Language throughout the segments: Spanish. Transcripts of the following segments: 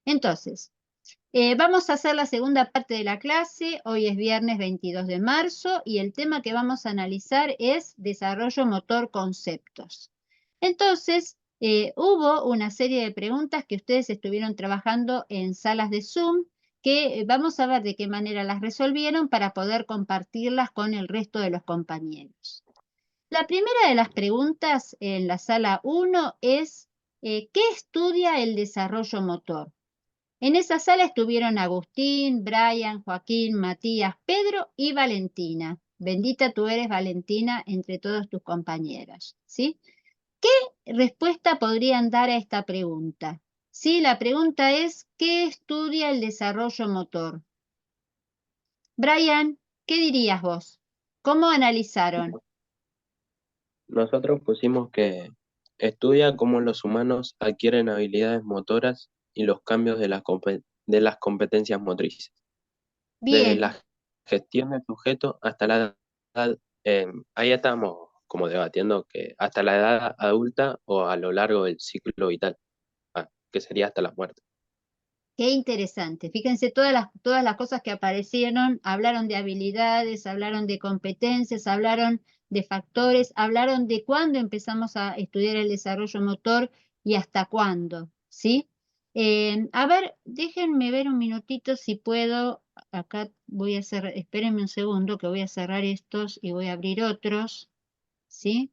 Entonces, vamos a hacer la segunda parte de la clase. Hoy es viernes 22 de marzo y el tema que vamos a analizar es desarrollo motor conceptos. Entonces, hubo una serie de preguntas que ustedes estuvieron trabajando en salas de Zoom que vamos a ver de qué manera las resolvieron para poder compartirlas con el resto de los compañeros. La primera de las preguntas en la sala 1 es, ¿qué estudia el desarrollo motor? En esa sala estuvieron Agustín, Brian, Joaquín, Matías, Pedro y Valentina. Bendita tú eres, Valentina, entre todos tus compañeros, ¿sí? ¿Qué respuesta podrían dar a esta pregunta? Sí, la pregunta es, ¿qué estudia el desarrollo motor? Brian, ¿qué dirías vos? ¿Cómo analizaron? Nosotros pusimos que estudia cómo los humanos adquieren habilidades motoras y los cambios de las competencias motrices, desde Bien, la gestión del sujeto hasta la edad, ahí estamos como debatiendo que hasta la edad adulta o a lo largo del ciclo vital, que sería hasta la muerte. qué interesante. Fíjense, todas las cosas que aparecieron, hablaron de habilidades, hablaron de competencias, hablaron de factores, hablaron de cuándo empezamos a estudiar el desarrollo motor y hasta cuándo, ¿sí? A ver, déjenme ver un minutito si puedo. Acá voy a cerrar, espérenme un segundo que voy a cerrar estos y voy a abrir otros, ¿sí?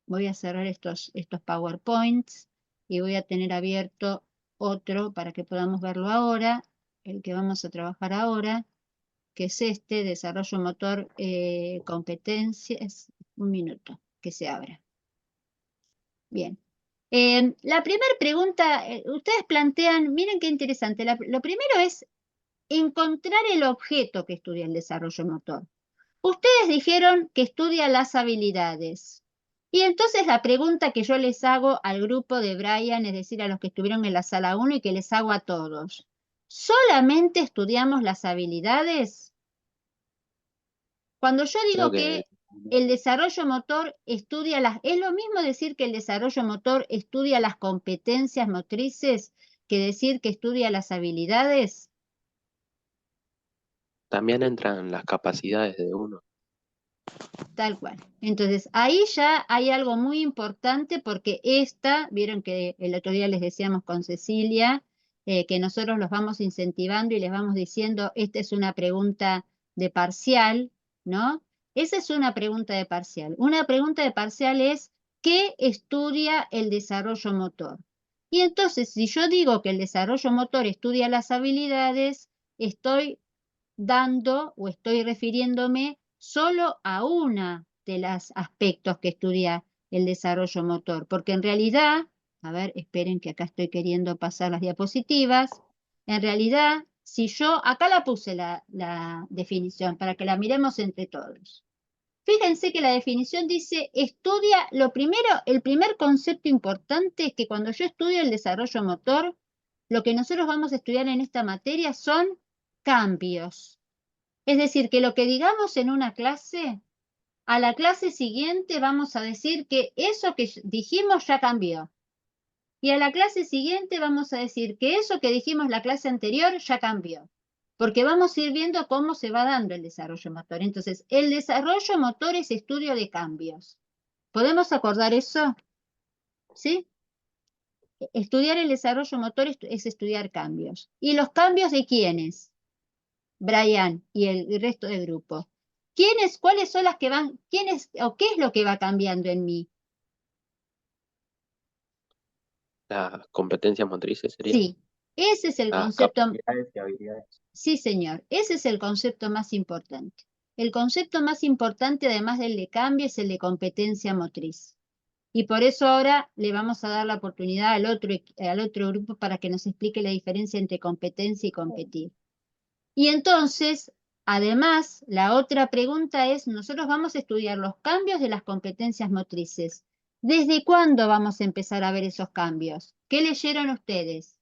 Voy a cerrar estos PowerPoints y voy a tener abierto otro para que podamos verlo ahora, el que vamos a trabajar ahora, que es este, desarrollo motor competencias. Un minuto, que se abra. Bien. La primera pregunta, ustedes plantean, miren qué interesante, lo primero es encontrar el objeto que estudia el desarrollo motor. Ustedes dijeron que estudia las habilidades. Y entonces la pregunta que yo les hago al grupo de Brian, es decir, a los que estuvieron en la sala 1 y que les hago a todos, ¿solamente estudiamos las habilidades? Cuando yo Creo digo que que el desarrollo motor estudia ¿es lo mismo decir que el desarrollo motor estudia las competencias motrices que decir que estudia las habilidades? también entran las capacidades de uno. Tal cual. Entonces, ahí ya hay algo muy importante porque vieron que el otro día les decíamos con Cecilia, que nosotros los vamos incentivando y les vamos diciendo, esta es una pregunta de parcial, ¿no? Esa es una pregunta de parcial. Una pregunta de parcial es, ¿qué estudia el desarrollo motor? Y entonces, si yo digo que el desarrollo motor estudia las habilidades, estoy dando o estoy refiriéndome solo a una de los aspectos que estudia el desarrollo motor, porque en realidad, a ver, esperen que acá estoy queriendo pasar las diapositivas, en realidad, si yo, acá la puse la definición para que la miremos entre todos. Fíjense que la definición dice, estudia, lo primero, el primer concepto importante es que cuando yo estudio el desarrollo motor, lo que nosotros vamos a estudiar en esta materia son cambios. Es decir, que lo que digamos en una clase, a la clase siguiente vamos a decir que eso que dijimos ya cambió. Y a la clase siguiente vamos a decir que eso que dijimos la clase anterior ya cambió. Porque vamos a ir viendo cómo se va dando el desarrollo motor. Entonces, el desarrollo motor es estudio de cambios. ¿Podemos acordar eso? ¿Sí? Estudiar el desarrollo motor es estudiar cambios. ¿Y los cambios de quiénes? Brian y el resto del grupo. ¿Cuáles son las que van, o qué es lo que va cambiando en mí? Las competencias motrices sería Sí, ese es el las concepto, capacidades y habilidades. sí señor, ese es el concepto más importante. El concepto más importante, además del de cambio, es el de competencia motriz. Y por eso ahora le vamos a dar la oportunidad al otro grupo para que nos explique la diferencia entre competencia y competir. Y entonces, además, la otra pregunta es, nosotros vamos a estudiar los cambios de las competencias motrices. ¿Desde cuándo vamos a empezar a ver esos cambios? ¿Qué leyeron ustedes?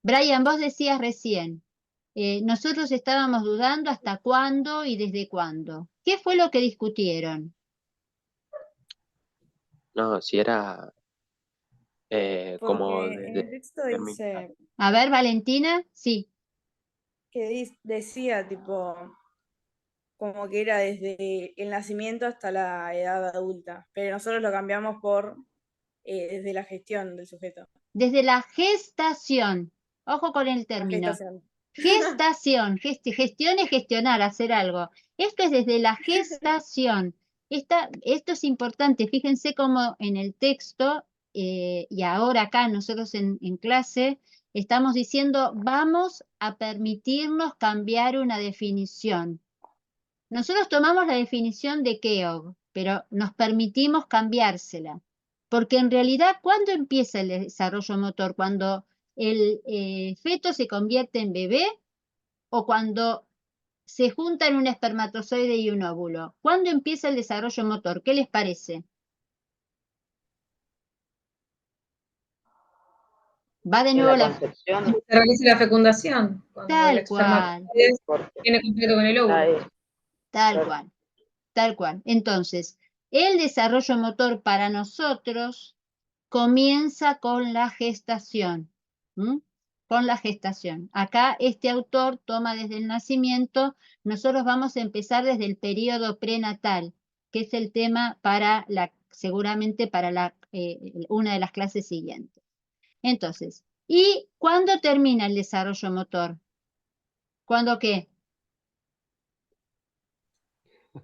Brian, vos decías recién, nosotros estábamos dudando hasta cuándo y desde cuándo. ¿Qué fue lo que discutieron? No, si era como Porque en el texto dice A ver, Valentina, sí. que decía, tipo, como que era desde el nacimiento hasta la edad adulta, pero nosotros lo cambiamos por desde la gestión del sujeto. Desde la gestación. Ojo con el La término. gestación. Gestación. Gestión es gestionar, hacer algo. Esto es desde la gestación. Esto es importante. Fíjense cómo en el texto, y ahora acá nosotros en clase, estamos diciendo, vamos a permitirnos cambiar una definición. Nosotros tomamos la definición de Keogh, pero nos permitimos cambiársela. Porque en realidad, ¿cuándo empieza el desarrollo motor? ¿Cuando el feto se convierte en bebé o cuando se juntan un espermatozoide y un óvulo? ¿Cuándo empieza el desarrollo motor? ¿Qué les parece? Va de En nuevo la la... concepción, Se realiza la fecundación, cuando el Tal cual, espermatozoide porque tiene completo con el óvulo. ahí, tal claro. cual, tal cual. Entonces, el desarrollo motor para nosotros comienza con la gestación. ¿M? Con la gestación. Acá este autor toma desde el nacimiento, nosotros vamos a empezar desde el periodo prenatal, que es el tema para seguramente para una de las clases siguientes. Entonces, ¿y cuándo termina el desarrollo motor? ¿Cuándo qué?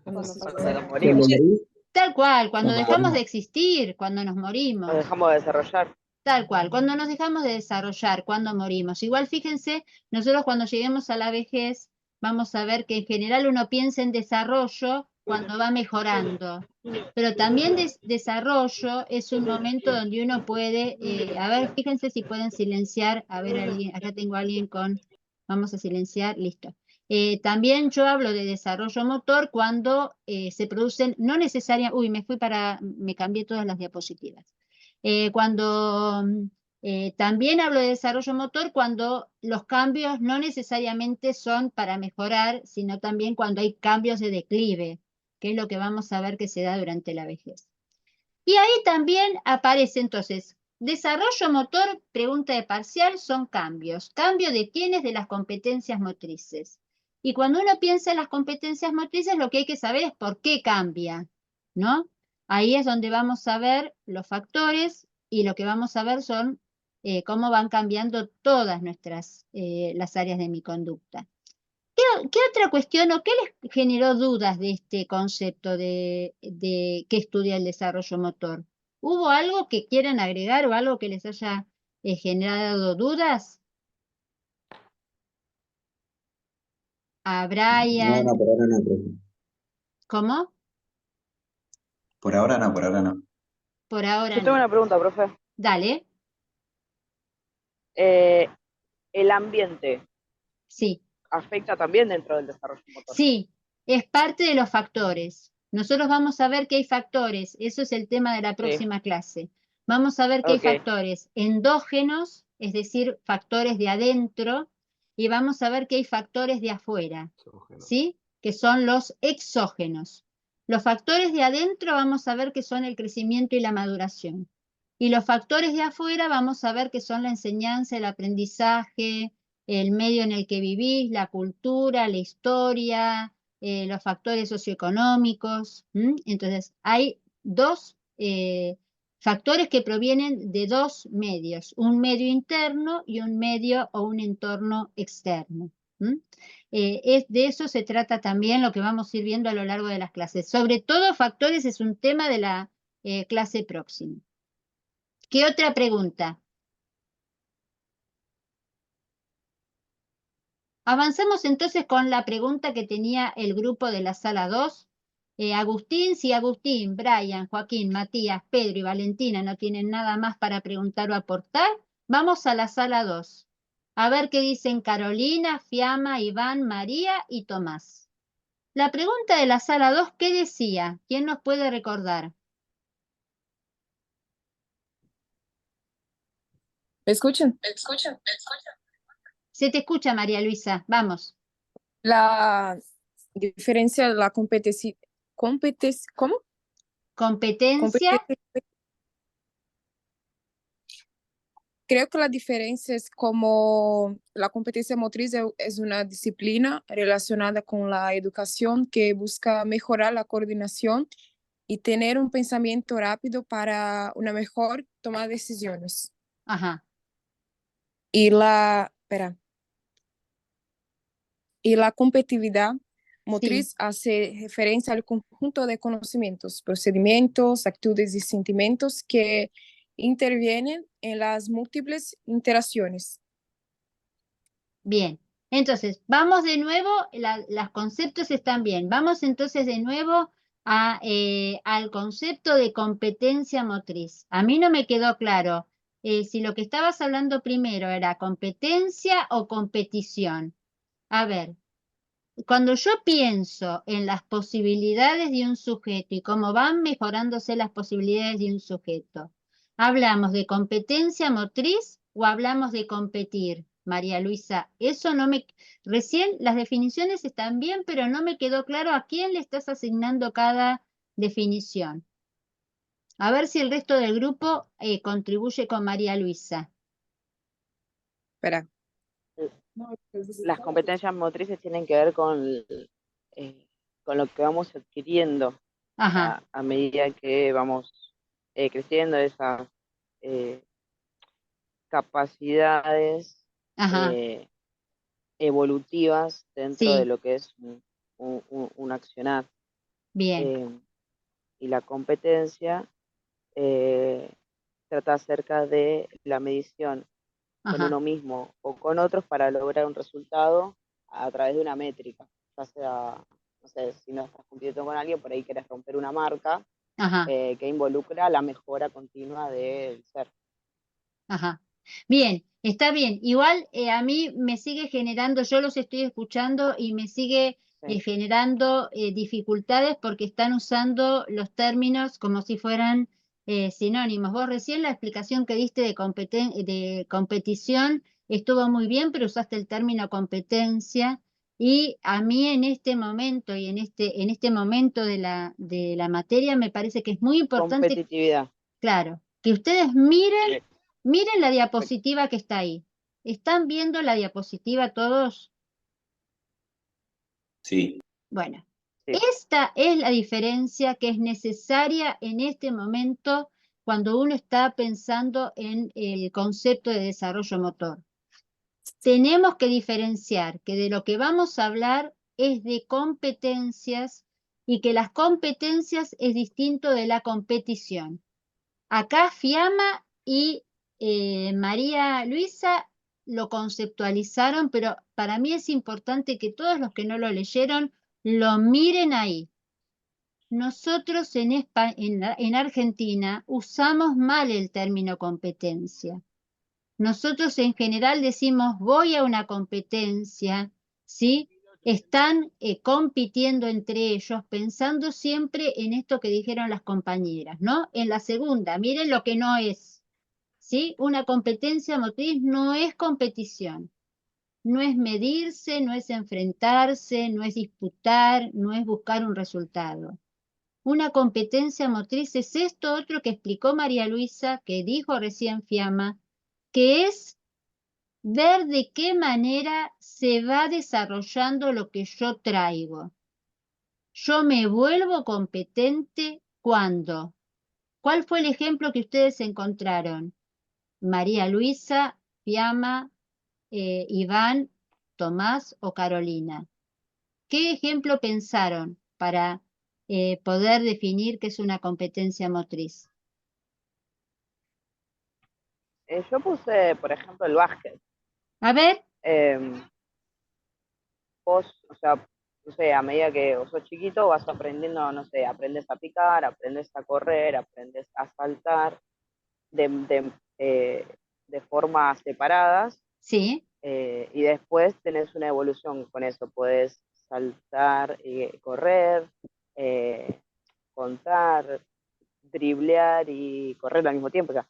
Cuando Cuando nos morimos. morimos, Tal cual, cuando Cuando dejamos de morimos. existir, cuando nos nos morimos. dejamos de desarrollar. Tal cual, cuando nos dejamos de desarrollar, cuando morimos. Igual fíjense, nosotros cuando lleguemos a la vejez, vamos a ver que en general uno piensa en desarrollo cuando va mejorando. Pero también desarrollo es un momento donde uno puede, a ver, fíjense si pueden silenciar, a ver, alguien, acá tengo a alguien vamos a silenciar, listo. También yo hablo de desarrollo motor cuando se producen, no necesariamente, uy, me cambié todas las diapositivas. También hablo de desarrollo motor cuando los cambios no necesariamente son para mejorar, sino también cuando hay cambios de declive, que es lo que vamos a ver que se da durante la vejez. Y ahí también aparece entonces, desarrollo motor, pregunta de parcial, son cambios. ¿Cambio de quiénes? De las competencias motrices. Y cuando uno piensa en las competencias motrices, lo que hay que saber es por qué cambia, ¿no? Ahí es donde vamos a ver los factores y lo que vamos a ver son cómo van cambiando todas las áreas de mi conducta. ¿Qué otra cuestión o qué les generó dudas de este concepto de que estudia el desarrollo motor? ¿Hubo algo que quieran agregar o algo que les haya generado dudas? A Brian, No, por ahora no, profe. ¿cómo? Por ahora no, por ahora no. Por ahora Yo tengo no. una pregunta, profe. Dale, ¿El ambiente sí. afecta también dentro del desarrollo motor? Sí, es parte de los factores. Nosotros vamos a ver que hay factores, eso es el tema de la próxima clase. Vamos a ver que hay Ok. factores endógenos, es decir, factores de adentro, y vamos a ver que hay factores de afuera, ¿sí? Que son los exógenos. Los factores de adentro vamos a ver que son el crecimiento y la maduración. Y los factores de afuera vamos a ver que son la enseñanza, el aprendizaje, el medio en el que vivís, la cultura, la historia, los factores socioeconómicos. Entonces, hay dos factores que provienen de dos medios, un medio interno y un medio o un entorno externo. De eso se trata también lo que vamos a ir viendo a lo largo de las clases. Sobre todo, factores es un tema de la clase próxima. ¿Qué otra pregunta? Avanzamos entonces con la pregunta que tenía el grupo de la sala 2. Agustín, si Agustín, Brian, Joaquín, Matías, Pedro y Valentina no tienen nada más para preguntar o aportar, vamos a la sala 2. A ver qué dicen Carolina, Fiamma, Iván, María y Tomás. La pregunta de la sala 2, ¿qué decía? ¿Quién nos puede recordar? ¿Me escuchan? Se te escucha, María Luisa. Vamos. La diferencia de la competencia, ¿cómo? Competencia. Competencia creo que la diferencia es como la competencia motriz es una disciplina relacionada con la educación que busca mejorar la coordinación y tener un pensamiento rápido para una mejor toma de decisiones. Ajá, Espera, y la competitividad sí, motriz hace referencia al conjunto de conocimientos, procedimientos, actitudes y sentimientos que intervienen en las múltiples interacciones. bien. Entonces, vamos de nuevo, los conceptos están bien. Vamos entonces de nuevo al concepto de competencia motriz. A mí no me quedó claro si lo que estabas hablando primero era competencia o competición. A ver, cuando yo pienso en las posibilidades de un sujeto y cómo van mejorándose las posibilidades de un sujeto, ¿hablamos de competencia motriz o hablamos de competir, María Luisa? Eso no me... Recién las definiciones están bien, pero no me quedó claro a quién le estás asignando cada definición. A ver si el resto del grupo contribuye con María Luisa. Espera. Las competencias motrices tienen que ver con lo que vamos adquiriendo Ajá, a medida que vamos creciendo, esas eh, capacidades ajá, evolutivas dentro de sí, lo que es un accionar. bien, Y la competencia eh, trata acerca de la medición con ajá, uno mismo o con otros para lograr un resultado a través de una métrica, ya sea, no sé, si no estás compitiendo con alguien, por ahí querés romper una marca ajá. que involucra la mejora continua del ser. Ajá. Bien, está bien. Igual a mí me sigue generando, yo los estoy escuchando y me sigue Sí. generando dificultades porque están usando los términos como si fueran sinónimos. Vos recién la explicación que diste de competición estuvo muy bien, pero usaste el término competencia y a mí en este momento y en este momento de la materia me parece que es muy importante, Competitividad. claro, que ustedes miren. Sí. Miren la diapositiva que está ahí. ¿Están viendo la diapositiva todos? Sí, Bueno, Sí. esta es la diferencia que es necesaria en este momento cuando uno está pensando en el concepto de desarrollo motor. Tenemos que diferenciar que de lo que vamos a hablar es de competencias y que las competencias es distinto de la competición. Acá Fiamma y María Luisa lo conceptualizaron, pero para mí es importante que todos los que no lo leyeron lo miren ahí. Nosotros en Argentina usamos mal el término competencia. Nosotros en general decimos voy a una competencia, ¿sí? Están compitiendo entre ellos, pensando siempre en esto que dijeron las compañeras, ¿no? En la segunda, miren lo que no es, ¿sí? Una competencia motriz no es competición, no es medirse, no es enfrentarse, no es disputar, no es buscar un resultado. Una competencia motriz es esto otro que explicó María Luisa, que dijo recién Fiamma, que es ver de qué manera se va desarrollando lo que yo traigo. Yo me vuelvo competente cuando. ¿Cuál fue el ejemplo que ustedes encontraron? María Luisa, Fiamma, Iván, Tomás o Carolina. ¿Qué ejemplo pensaron para poder definir qué es una competencia motriz? Yo puse, por ejemplo, el básquet. A ver, Vos, o sea, no sé, a medida que vos sos chiquito vas aprendiendo, no sé, aprendes a picar, aprendes a correr, aprendes a saltar de formas separadas sí, y después tenés una evolución con eso, podés saltar y correr, eh, contar, driblear y correr al mismo tiempo, o sea,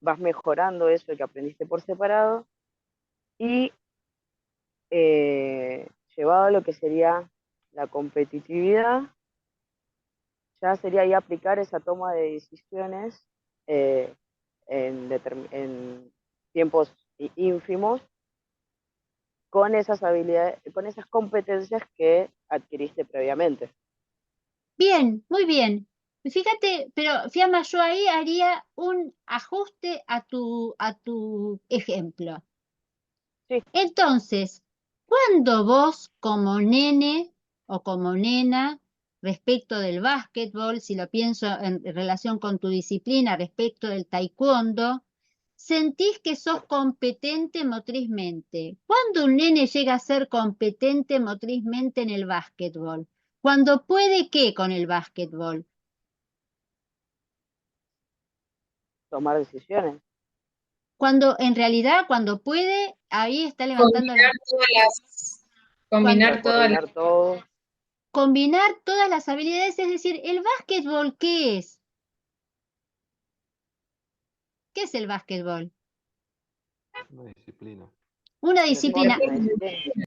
vas mejorando eso que aprendiste por separado y llevado a lo que sería la competitividad, ya sería ahí aplicar esa toma de decisiones eh, en tiempos ínfimos con esas habilidades, con esas competencias que adquiriste previamente. Bien, muy bien. Fíjate, pero Fiamma, yo ahí haría un ajuste a tu ejemplo. Sí. Entonces, cuando vos como nene o como nena, respecto del básquetbol, si lo pienso en relación con tu disciplina, respecto del taekwondo, sentís que sos competente motrizmente. ¿Cuándo un nene llega a ser competente motrizmente en el básquetbol? ¿Cuándo puede qué con el básquetbol? Tomar decisiones. Cuando en realidad, cuando puede, ahí está levantando la... Combinar todas las... Coordinar todo. Combinar todas las habilidades, es decir, ¿el básquetbol qué es? ¿Qué es el básquetbol? Una disciplina. Una Un disciplina. deporte, una disciplina.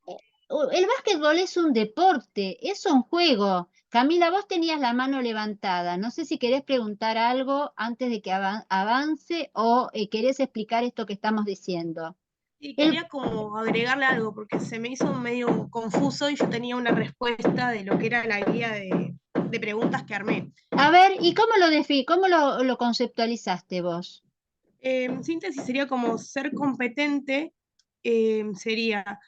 El básquetbol es un deporte, es un juego. Camila, vos tenías la mano levantada. No sé si querés preguntar algo antes de que avance o querés explicar esto que estamos diciendo. Y quería como agregarle algo, porque se me hizo medio confuso y yo tenía una respuesta de lo que era la guía de preguntas que armé. A ver, ¿y cómo lo conceptualizaste vos? En síntesis sería como ser competente, sería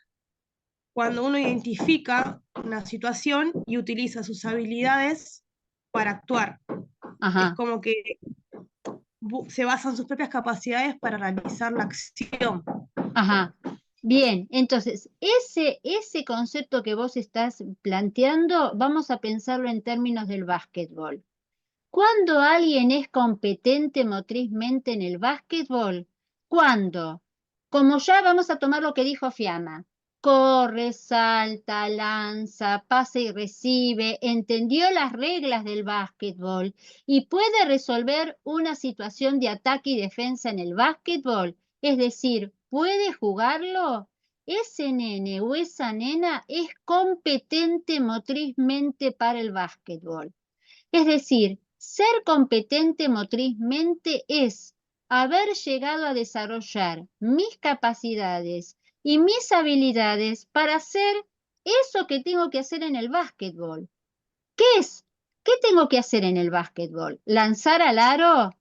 cuando uno identifica una situación y utiliza sus habilidades para actuar. Ajá. Es como que se basa en sus propias capacidades para realizar la acción. Ajá. Bien, entonces, ese concepto que vos estás planteando, vamos a pensarlo en términos del básquetbol. ¿Cuándo alguien es competente motrizmente en el básquetbol? ¿Cuándo? Como ya vamos a tomar lo que dijo Fiamma. Corre, salta, lanza, pasa y recibe, entendió las reglas del básquetbol y puede resolver una situación de ataque y defensa en el básquetbol. Es decir, puede jugarlo. Ese nene o esa nena es competente motrizmente para el básquetbol. Es decir, ser competente motrizmente es haber llegado a desarrollar mis capacidades y mis habilidades para hacer eso que tengo que hacer en el básquetbol. ¿Qué es? ¿Qué tengo que hacer en el básquetbol? ¿Lanzar al aro?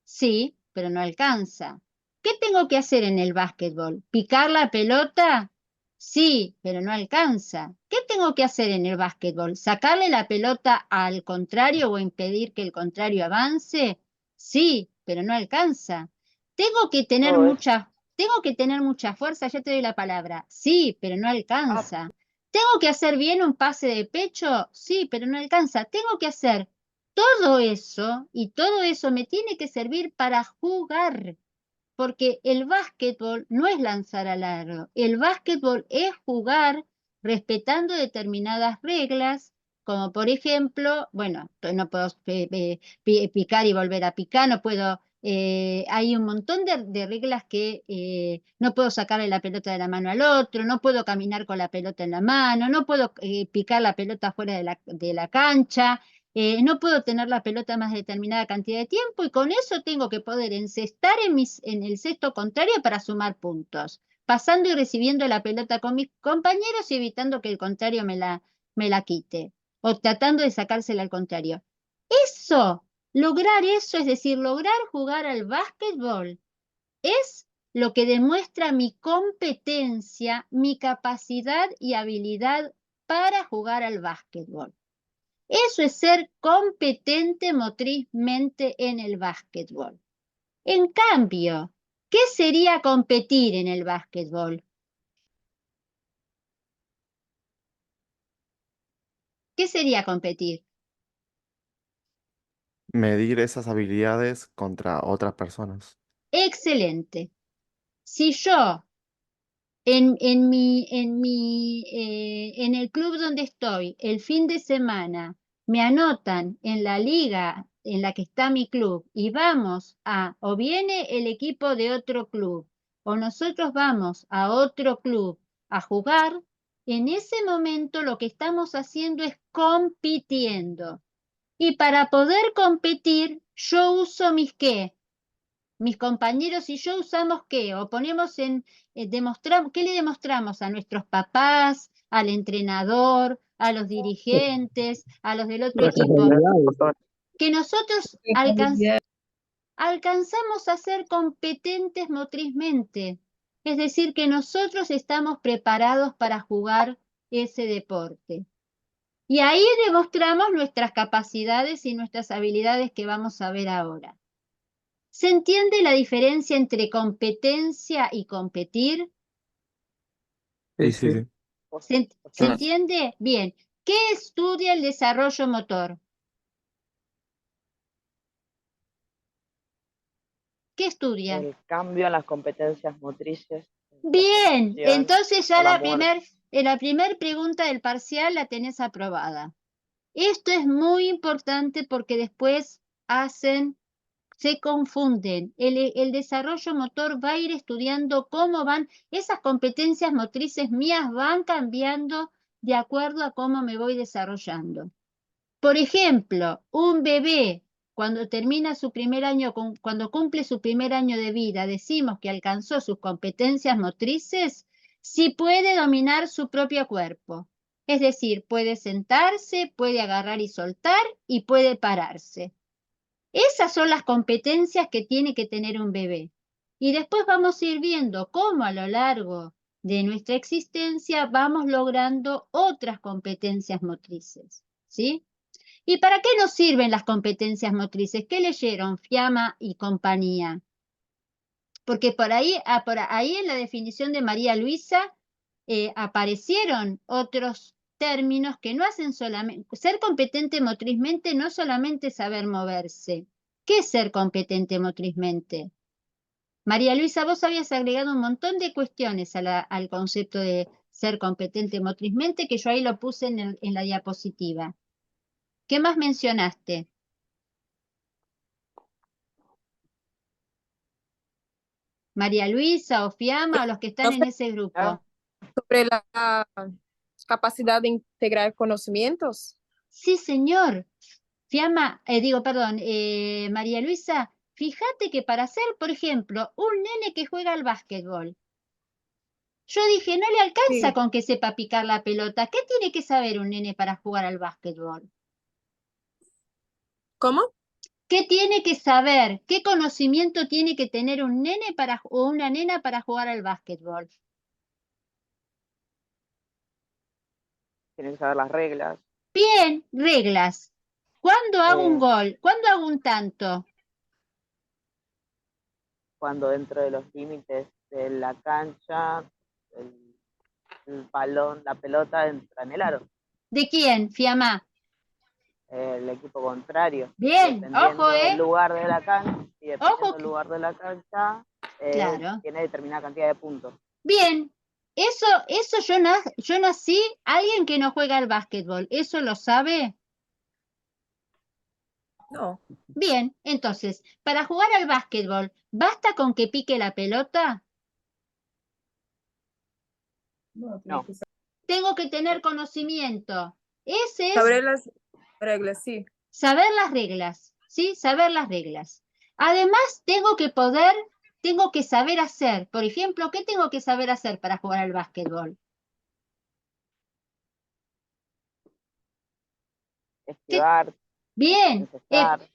Sí, pero no alcanza. ¿Qué tengo que hacer en el básquetbol? ¿Picar la pelota? Sí, pero no alcanza. ¿Qué tengo que hacer en el básquetbol? ¿Sacarle la pelota al contrario o impedir que el contrario avance? Sí, pero no alcanza. Tengo que tener mucha fuerza, ya te doy la palabra. Sí, pero no alcanza. ¿Tengo que hacer bien un pase de pecho? Sí, pero no alcanza. Tengo que hacer todo eso y todo eso me tiene que servir para jugar. Porque el básquetbol no es lanzar al aro. El básquetbol es jugar respetando determinadas reglas, como por ejemplo, bueno, no puedo picar y volver a picar, no puedo hay un montón de reglas que no puedo sacarle la pelota de la mano al otro, no puedo caminar con la pelota en la mano, no puedo picar la pelota fuera de la cancha, no puedo tener la pelota más de determinada cantidad de tiempo y con eso tengo que poder encestar en el cesto contrario para sumar puntos, pasando y recibiendo la pelota con mis compañeros y evitando que el contrario me la quite o tratando de sacársela al contrario. Lograr eso, es decir, lograr jugar al básquetbol, es lo que demuestra mi competencia, mi capacidad y habilidad para jugar al básquetbol. Eso es ser competente motrizmente en el básquetbol. En cambio, ¿qué sería competir en el básquetbol? ¿Qué sería competir? Medir esas habilidades contra otras personas. Excelente. Si yo en el club donde estoy, el fin de semana, me anotan en la liga en la que está mi club y o viene el equipo de otro club, o nosotros vamos a otro club a jugar, en ese momento lo que estamos haciendo es compitiendo. Y para poder competir, yo uso mis ¿qué? mis compañeros y yo usamos qué, o ponemos demostramos, ¿qué le demostramos a nuestros papás, al entrenador, a los dirigentes, a los del otro equipo? Que nosotros alcanzamos a ser competentes motrizmente. Es decir, que nosotros estamos preparados para jugar ese deporte. Y ahí demostramos nuestras capacidades y nuestras habilidades que vamos a ver ahora. ¿Se entiende la diferencia entre competencia y competir? Sí, sí, sí. ¿Se entiende? Bien. ¿Qué estudia el desarrollo motor? ¿Qué estudia? El cambio en las competencias motrices. Bien, entonces ya o la la primer pregunta del parcial la tenés aprobada. Esto es muy importante porque después se confunden. El desarrollo motor va a ir estudiando cómo van, esas competencias motrices mías van cambiando de acuerdo a cómo me voy desarrollando. Por ejemplo, un bebé, cuando termina su primer año, cuando cumple su primer año de vida, decimos que alcanzó sus competencias motrices, si puede dominar su propio cuerpo. Es decir, puede sentarse, puede agarrar y soltar y puede pararse. Esas son las competencias que tiene que tener un bebé. Y después vamos a ir viendo cómo a lo largo de nuestra existencia vamos logrando otras competencias motrices, ¿sí? ¿Y para qué nos sirven las competencias motrices? ¿Qué leyeron Fiamma y compañía? Porque por ahí en la definición de María Luisa aparecieron otros términos que no hacen solamente, ser competente motrizmente no solamente saber moverse. ¿Qué es ser competente motrizmente? María Luisa, vos habías agregado un montón de cuestiones al concepto de ser competente motrizmente que yo ahí lo puse en la diapositiva. ¿Qué más mencionaste? María Luisa o Fiamma o los que están en ese grupo. Sobre la capacidad de integrar conocimientos. Sí, señor. Fiamma, María Luisa, fíjate que para ser, por ejemplo, un nene que juega al básquetbol, yo dije, no le alcanza Sí. con que sepa picar la pelota. ¿Qué tiene que saber un nene para jugar al básquetbol? ¿Cómo? ¿Qué tiene que saber? ¿Qué conocimiento tiene que tener un nene o una nena para jugar al básquetbol? Tienen que saber las reglas. Bien, reglas. ¿Cuándo hago un gol? ¿Cuándo hago un tanto? Cuando dentro de los límites de la cancha, el balón, la pelota entra en el aro. ¿De quién, Fiamma? El equipo contrario. Bien, Dependiendo ojo, del lugar de la cancha, y dependiendo Ojo del lugar de la cancha, claro. tiene determinada cantidad de puntos. Bien, eso yo nací, alguien que no juega al básquetbol, ¿eso lo sabe? No. Bien, entonces, para jugar al básquetbol, ¿basta con que pique la pelota? No. Tengo que tener conocimiento. Ese es Saber las reglas, sí. saber las reglas, ¿sí? Saber las reglas. Además, tengo que saber hacer. Por ejemplo, ¿qué tengo que saber hacer para jugar al básquetbol? Esquivar. Bien, Encestar,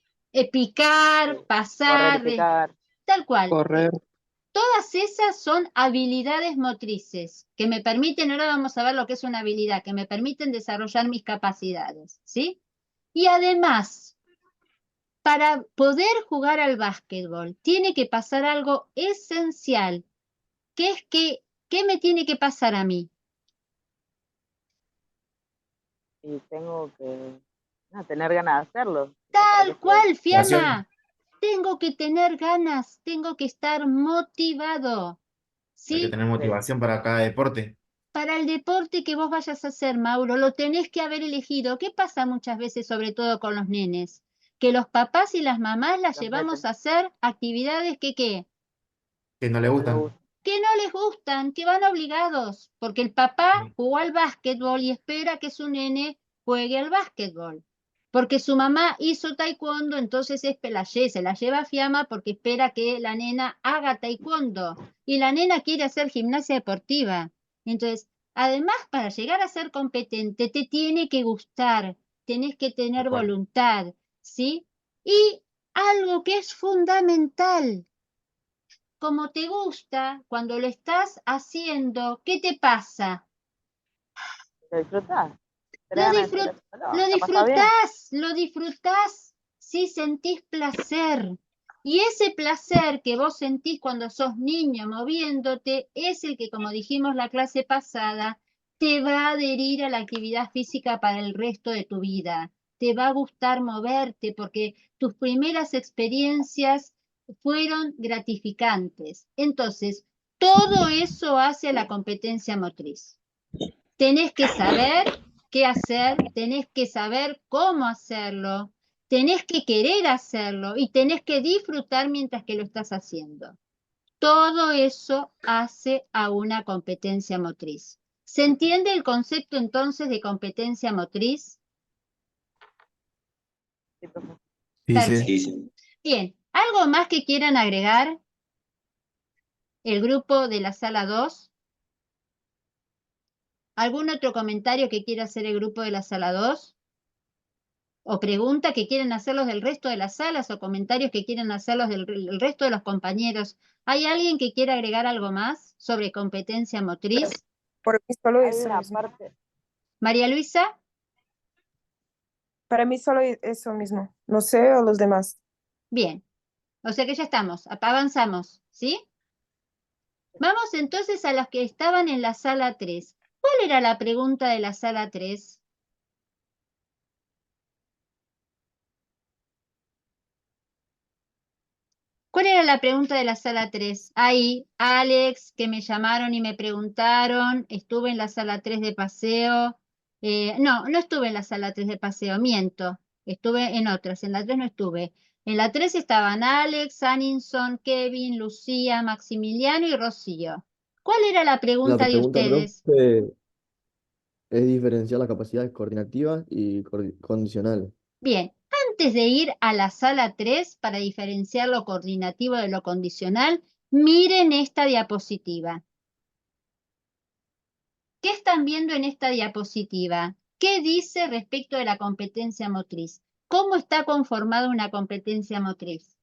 picar, pasar, correr y picar. tal cual. Correr. Todas esas son habilidades motrices que me permiten, ahora vamos a ver lo que es una habilidad, que me permiten desarrollar mis capacidades, ¿sí? Y además, para poder jugar al básquetbol, tiene que pasar algo esencial, que es ¿qué me tiene que pasar a mí? Y tengo que tener ganas de hacerlo. Tal cual, Fiamma. Pasión. Tengo que tener ganas, tengo que estar motivado, Hay que ¿sí? tener motivación para cada deporte. Para el deporte que vos vayas a hacer, Mauro, lo tenés que haber elegido. ¿Qué pasa muchas veces, sobre todo con los nenes? Que los papás y las mamás las Los llevamos meten. a hacer actividades que ¿qué? Que no le No le gustan. gusta. Que no les gustan, que van obligados, porque el papá jugó al básquetbol y espera que su nene juegue al básquetbol. Porque su mamá hizo taekwondo, entonces se la lleva a Fiamma porque espera que la nena haga taekwondo. Y la nena quiere hacer gimnasia deportiva. Entonces, además, para llegar a ser competente, te tiene que gustar, tenés que tener voluntad, ¿sí? Y algo que es fundamental, como te gusta, cuando lo estás haciendo, ¿qué te pasa? Lo disfrutás. Lo, Lo lo disfrutás si sentís placer. Y ese placer que vos sentís cuando sos niño moviéndote es el que, como dijimos la clase pasada, te va a adherir a la actividad física para el resto de tu vida. Te va a gustar moverte porque tus primeras experiencias fueron gratificantes. Entonces, todo eso hace a la competencia motriz. Tenés que saber qué hacer, tenés que saber cómo hacerlo, tenés que querer hacerlo y tenés que disfrutar mientras que lo estás haciendo. Todo eso hace a una competencia motriz. ¿Se entiende el concepto entonces de competencia motriz? Sí, Perfecto. sí. Bien, ¿algo más que quieran agregar? El grupo de la sala 2. ¿Algún otro comentario que quiera hacer el grupo de la sala 2? ¿O pregunta que quieren hacerlos del resto de las salas o comentarios que quieren hacerlos del resto de los compañeros? ¿Hay alguien que quiera agregar algo más sobre competencia motriz? Por mí solo Hay eso una mismo. parte, María Luisa, Para mí solo eso mismo. No sé a los demás. bien. O sea que ya estamos, avanzamos, ¿sí? Vamos entonces a los que estaban en la sala 3. ¿Cuál era la pregunta de la sala 3? ¿Cuál era la pregunta de la sala 3? Ahí, Alex, que me llamaron y me preguntaron, estuve en la sala 3 de paseo. No, no estuve en la sala 3 de paseo, miento. Estuve en otras, en la 3 no estuve. En la 3 estaban Alex, Aninson, Kevin, Lucía, Maximiliano y Rocío. ¿Cuál era la La pregunta de pregunta, ustedes? profe, es diferenciar las capacidades coordinativas y condicionales. Bien, antes de ir a la sala 3 para diferenciar lo coordinativo de lo condicional, miren esta diapositiva. ¿Qué están viendo en esta diapositiva? ¿Qué dice respecto de la competencia motriz? ¿Cómo está conformada una competencia motriz?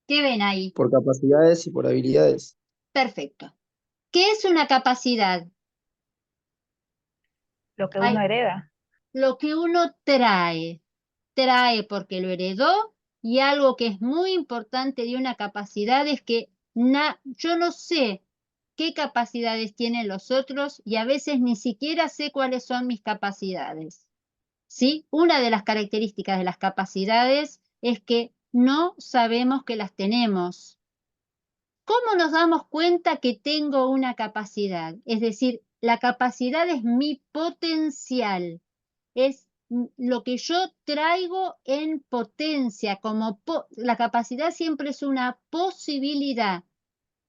¿Qué ven ahí? Por capacidades y por habilidades. Perfecto. ¿Qué es una capacidad? Lo que uno hereda. Lo que uno trae. Trae porque lo heredó y algo que es muy importante de una capacidad es que yo no sé qué capacidades tienen los otros y a veces ni siquiera sé cuáles son mis capacidades. ¿Sí? Una de las características de las capacidades es que no sabemos que las tenemos. ¿Cómo nos damos cuenta que tengo una capacidad? Es decir, la capacidad es mi potencial, es lo que yo traigo en potencia, la capacidad siempre es una posibilidad.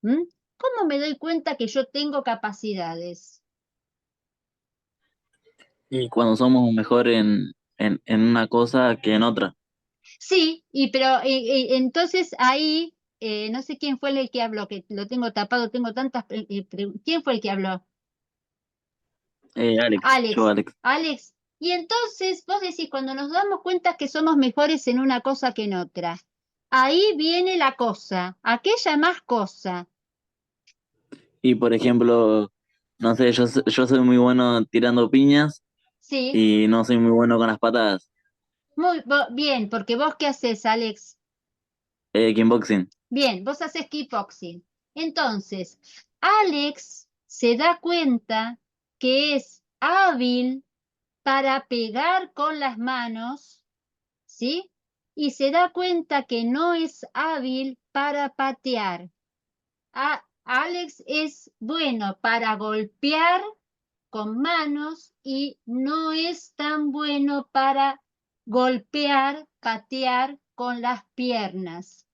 ¿Mm? ¿Cómo me doy cuenta que yo tengo capacidades? Y cuando somos mejor en una cosa que en otra. Sí, pero entonces ahí, no sé quién fue el que habló, que lo tengo tapado, tengo tantas... ¿Quién fue el que habló? Alex. Alex. Y entonces vos decís, cuando nos damos cuenta que somos mejores en una cosa que en otra, ahí viene la cosa, aquella más cosa. Y por ejemplo, no sé, yo soy muy bueno tirando piñas Sí, y no soy muy bueno con las patadas. muy bien, porque vos ¿qué haces, Alex? Kickboxing. Bien, vos haces kickboxing. Entonces, Alex se da cuenta que es hábil para pegar con las manos, ¿sí? Y se da cuenta que no es hábil para patear. Alex es bueno para golpear con manos y no es tan bueno para golpear, patear con las piernas.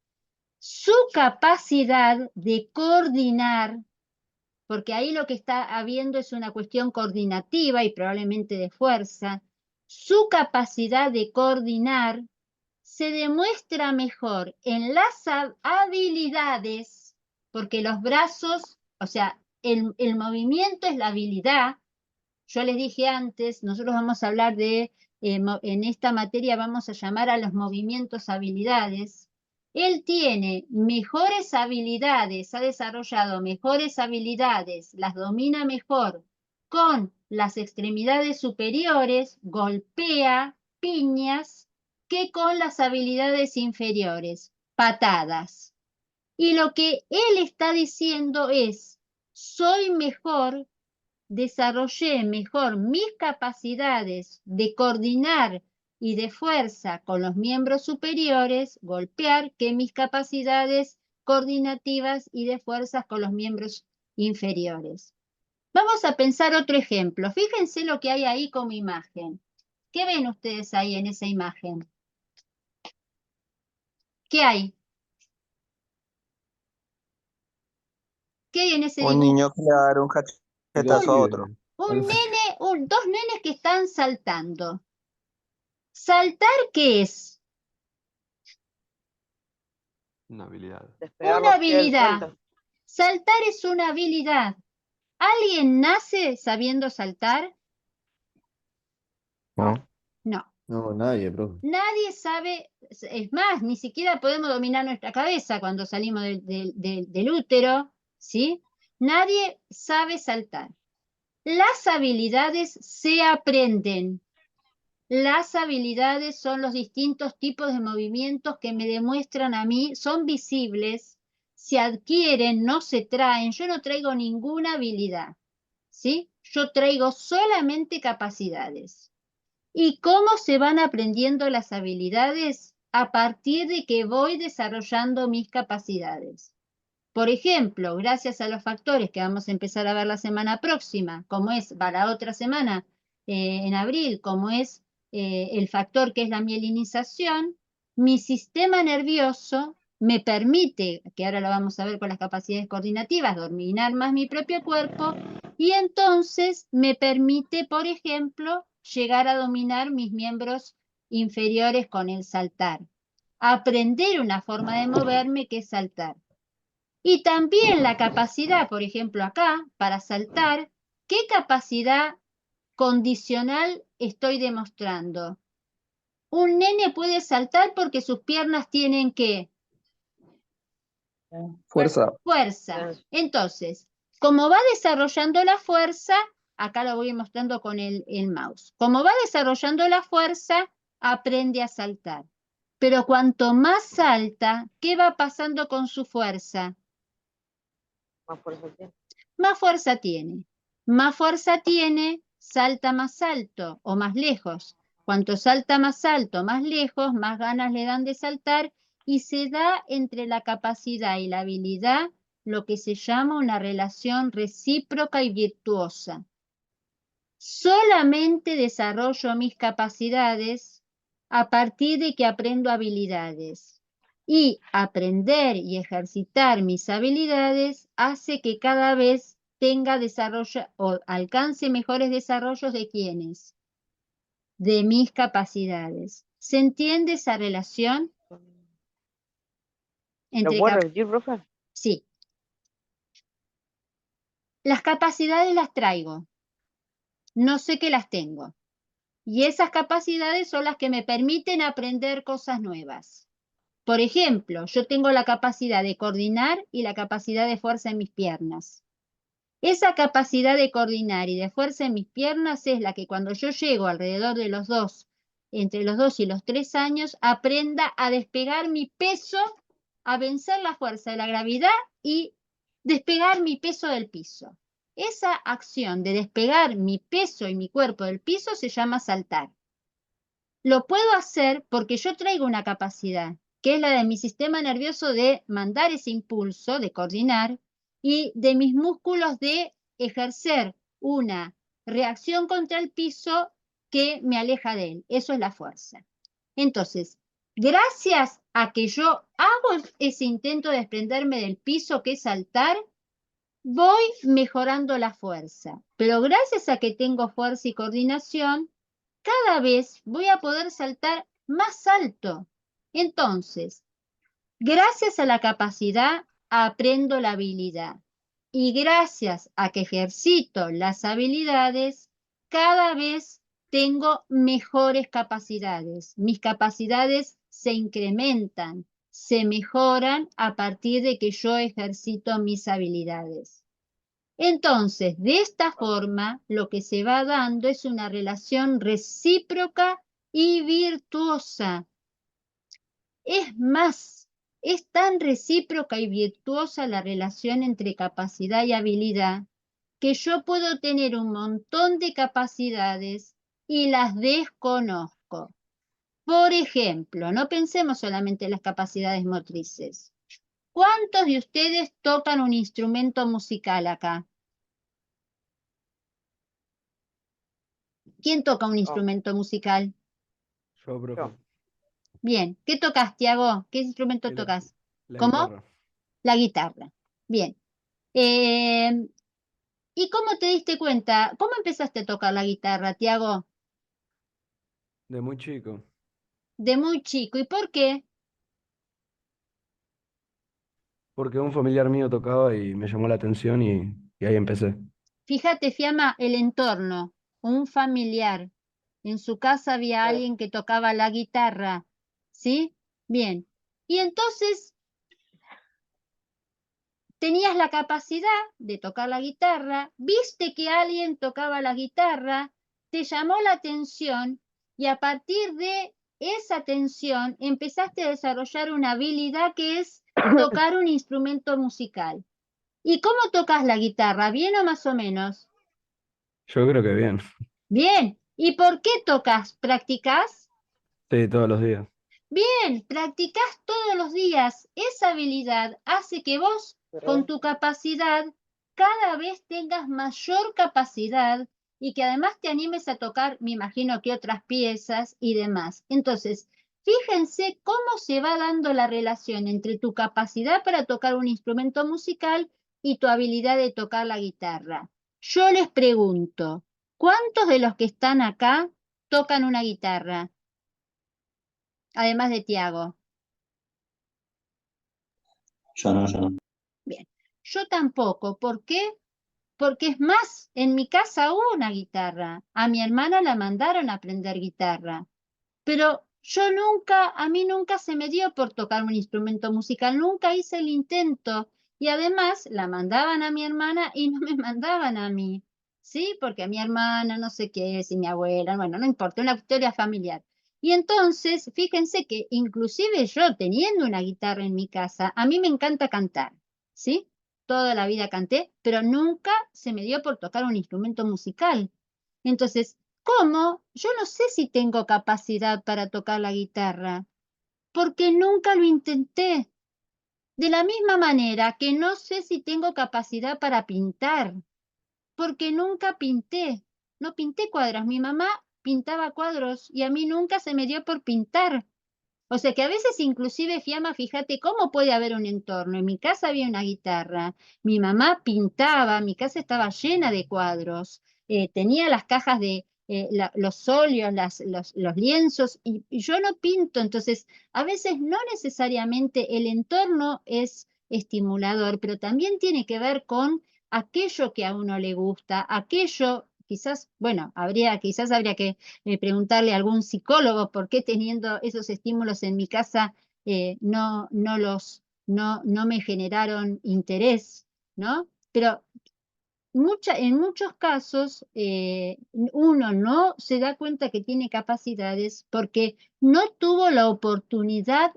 Su capacidad de coordinar, porque ahí lo que está habiendo es una cuestión coordinativa y probablemente de fuerza, su capacidad de coordinar se demuestra mejor en las habilidades, porque los brazos, o sea, el movimiento es la habilidad. Yo les dije antes, nosotros vamos a hablar de, en esta materia vamos a llamar a los movimientos habilidades. Él tiene mejores habilidades, ha desarrollado mejores habilidades, las domina mejor con las extremidades superiores, golpea, piñas, que con las habilidades inferiores, patadas. Y lo que él está diciendo es, soy mejor, desarrollé mejor mis capacidades de coordinar y de fuerza con los miembros superiores, golpear, que mis capacidades coordinativas y de fuerzas con los miembros inferiores. Vamos a pensar otro ejemplo. Fíjense lo que hay ahí como imagen. ¿Qué ven ustedes ahí en esa imagen? ¿Qué hay? ¿Qué hay en ese Un dibujo? niño que le va a dar un cachetazo a otro. Dos nenes que están saltando. ¿Saltar qué es? Una habilidad. Despegar Una los pies del habilidad. suelo. Saltar es una habilidad. ¿Alguien nace sabiendo saltar? ¿No? No. No, nadie, profe. Nadie sabe, es más, ni siquiera podemos dominar nuestra cabeza cuando salimos del útero, ¿sí? Nadie sabe saltar. Las habilidades se aprenden. Las habilidades son los distintos tipos de movimientos que me demuestran a mí, son visibles, se adquieren, no se traen. Yo no traigo ninguna habilidad, ¿sí? Yo traigo solamente capacidades. ¿Y cómo se van aprendiendo las habilidades? A partir de que voy desarrollando mis capacidades. Por ejemplo, gracias a los factores que vamos a empezar a ver la semana próxima, como es para la otra semana, en abril, como es el factor que es la mielinización, mi sistema nervioso me permite, que ahora lo vamos a ver con las capacidades coordinativas, dominar más mi propio cuerpo, y entonces me permite, por ejemplo, llegar a dominar mis miembros inferiores con el saltar. Aprender una forma de moverme que es saltar. Y también la capacidad, por ejemplo, acá, para saltar, ¿qué capacidad condicional estoy demostrando? Un nene puede saltar porque sus piernas tienen ¿qué? Fuerza. Fuerza. Entonces, como va desarrollando la fuerza, acá lo voy mostrando con el mouse. Como va desarrollando la fuerza, aprende a saltar. Pero cuanto más salta, ¿qué va pasando con su fuerza? Más fuerza tiene. Más fuerza tiene. Más fuerza tiene, salta más alto o más lejos. Cuanto salta más alto, más lejos, más ganas le dan de saltar y se da entre la capacidad y la habilidad lo que se llama una relación recíproca y virtuosa. Solamente desarrollo mis capacidades a partir de que aprendo habilidades. Y aprender y ejercitar mis habilidades hace que cada vez tenga desarrollo o alcance mejores desarrollos de quiénes, de mis capacidades. ¿Se entiende esa relación? ¿Lo Entre puedo repetir, profe? Sí. Las capacidades las traigo. No sé que las tengo. Y esas capacidades son las que me permiten aprender cosas nuevas. Por ejemplo, yo tengo la capacidad de coordinar y la capacidad de fuerza en mis piernas. Esa capacidad de coordinar y de fuerza en mis piernas es la que cuando yo llego alrededor de los 2, entre los 2 y los 3 años, aprenda a despegar mi peso, a vencer la fuerza de la gravedad y despegar mi peso del piso. Esa acción de despegar mi peso y mi cuerpo del piso se llama saltar. Lo puedo hacer porque yo traigo una capacidad, que es la de mi sistema nervioso de mandar ese impulso, de coordinar, y de mis músculos de ejercer una reacción contra el piso que me aleja de él. Eso es la fuerza. Entonces, gracias a que yo hago ese intento de desprenderme del piso, que es saltar, voy mejorando la fuerza. Pero gracias a que tengo fuerza y coordinación, cada vez voy a poder saltar más alto. Entonces, gracias a la capacidad, aprendo la habilidad. Y gracias a que ejercito las habilidades, cada vez tengo mejores capacidades. Mis capacidades se incrementan, se mejoran a partir de que yo ejercito mis habilidades. Entonces, de esta forma, lo que se va dando es una relación recíproca y virtuosa. Es más, es tan recíproca y virtuosa la relación entre capacidad y habilidad que yo puedo tener un montón de capacidades y las desconozco. Por ejemplo, no pensemos solamente en las capacidades motrices. ¿Cuántos de ustedes tocan un instrumento musical acá? ¿Quién toca un instrumento musical? Yo, profe. Bien. ¿Qué tocas, Tiago? ¿Qué instrumento tocas? La ¿Cómo? guitarra. La guitarra. Bien. ¿Y cómo te diste cuenta? ¿Cómo empezaste a tocar la guitarra, Tiago? De muy chico. De muy chico. ¿Y por qué? Porque un familiar mío tocaba y me llamó la atención y ahí empecé. Fíjate, Fiamma, el entorno. Un familiar. En su casa había Claro. alguien que tocaba la guitarra. ¿Sí? Bien. Y entonces tenías la capacidad de tocar la guitarra, viste que alguien tocaba la guitarra, te llamó la atención y a partir de esa atención empezaste a desarrollar una habilidad que es tocar un instrumento musical. ¿Y cómo tocas la guitarra? ¿Bien o más o menos? Yo creo que bien. Bien. ¿Y por qué tocas? ¿Practicás? Sí, todos los días. Bien, practicás todos los días. Esa habilidad hace que vos, con tu capacidad, cada vez tengas mayor capacidad y que además te animes a tocar, me imagino que otras piezas y demás. Entonces, fíjense cómo se va dando la relación entre tu capacidad para tocar un instrumento musical y tu habilidad de tocar la guitarra. Yo les pregunto, ¿cuántos de los que están acá tocan una guitarra? Además de Tiago. Yo no, yo no. Bien, yo tampoco. ¿Por qué? Porque es más, en mi casa hubo una guitarra. A mi hermana la mandaron a aprender guitarra. Pero yo nunca, a mí nunca se me dio por tocar un instrumento musical, nunca hice el intento. Y además la mandaban a mi hermana y no me mandaban a mí. ¿Sí? Porque a mi hermana, no sé qué es, y mi abuela, bueno, no importa, una historia familiar. Y entonces, fíjense que inclusive yo teniendo una guitarra en mi casa, a mí me encanta cantar, ¿sí? Toda la vida canté, pero nunca se me dio por tocar un instrumento musical. Entonces, ¿cómo? Yo no sé si tengo capacidad para tocar la guitarra, porque nunca lo intenté. De la misma manera que no sé si tengo capacidad para pintar, porque nunca pinté. No pinté cuadros. Mi mamá pintaba cuadros y a mí nunca se me dio por pintar. O sea que a veces inclusive, Fiamma, fíjate cómo puede haber un entorno. En mi casa había una guitarra, mi mamá pintaba, mi casa estaba llena de cuadros, tenía las cajas de los óleos, los lienzos, y yo no pinto. Entonces, a veces no necesariamente el entorno es estimulador, pero también tiene que ver con aquello que a uno le gusta, aquello, quizás, bueno, quizás habría que preguntarle a algún psicólogo por qué teniendo esos estímulos en mi casa no me generaron interés, ¿no? Pero en muchos casos uno no se da cuenta que tiene capacidades porque no tuvo la oportunidad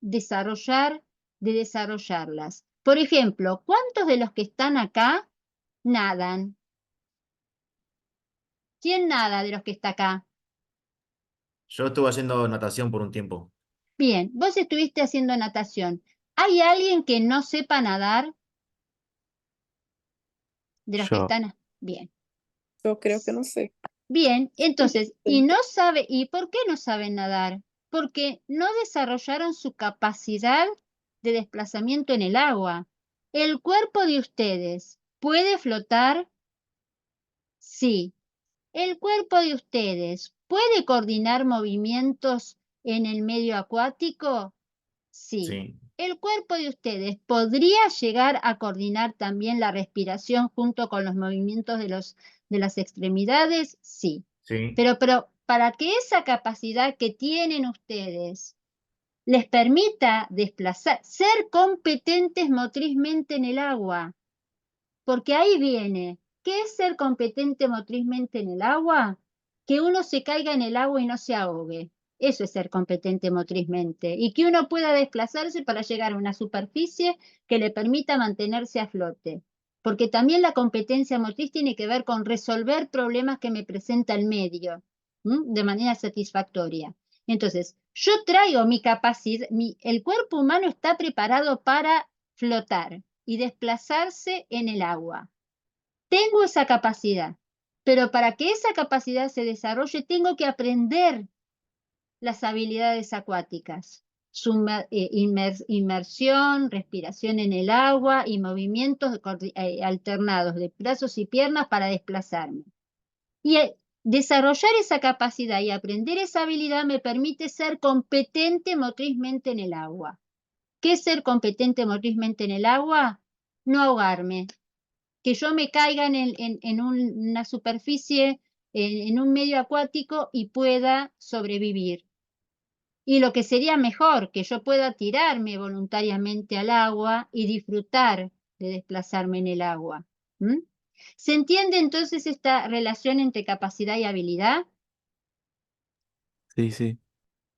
desarrollar, de desarrollarlas. Por ejemplo, ¿cuántos de los que están acá nadan? ¿Quién nada de los que está acá? Yo estuve haciendo natación por un tiempo. Bien, vos estuviste haciendo natación. ¿Hay alguien que no sepa nadar de los que Yo. están? Bien. Yo creo que no sé. Bien, entonces, y no sabe, ¿y por qué no saben nadar? Porque no desarrollaron su capacidad de desplazamiento en el agua. ¿El cuerpo de ustedes puede flotar? Sí. ¿El cuerpo de ustedes puede coordinar movimientos en el medio acuático? Sí. Sí. ¿El cuerpo de ustedes podría llegar a coordinar también la respiración junto con los movimientos de las extremidades? Sí. Sí. Pero para que esa capacidad que tienen ustedes les permita desplazar, ser competentes motrizmente en el agua, porque ahí viene, ¿qué es ser competente motrizmente en el agua? Que uno se caiga en el agua y no se ahogue. Eso es ser competente motrizmente. Y que uno pueda desplazarse para llegar a una superficie que le permita mantenerse a flote. Porque también la competencia motriz tiene que ver con resolver problemas que me presenta el medio, de manera satisfactoria. Entonces, yo traigo mi capacidad, el cuerpo humano está preparado para flotar y desplazarse en el agua. Tengo esa capacidad, pero para que esa capacidad se desarrolle tengo que aprender las habilidades acuáticas, inmersión, respiración en el agua y movimientos alternados de brazos y piernas para desplazarme. Y desarrollar esa capacidad y aprender esa habilidad me permite ser competente motrizmente en el agua. ¿Qué es ser competente motrizmente en el agua? No ahogarme, que yo me caiga en una superficie, en un medio acuático y pueda sobrevivir. Y lo que sería mejor, que yo pueda tirarme voluntariamente al agua y disfrutar de desplazarme en el agua. ¿Se entiende entonces esta relación entre capacidad y habilidad? Sí, sí.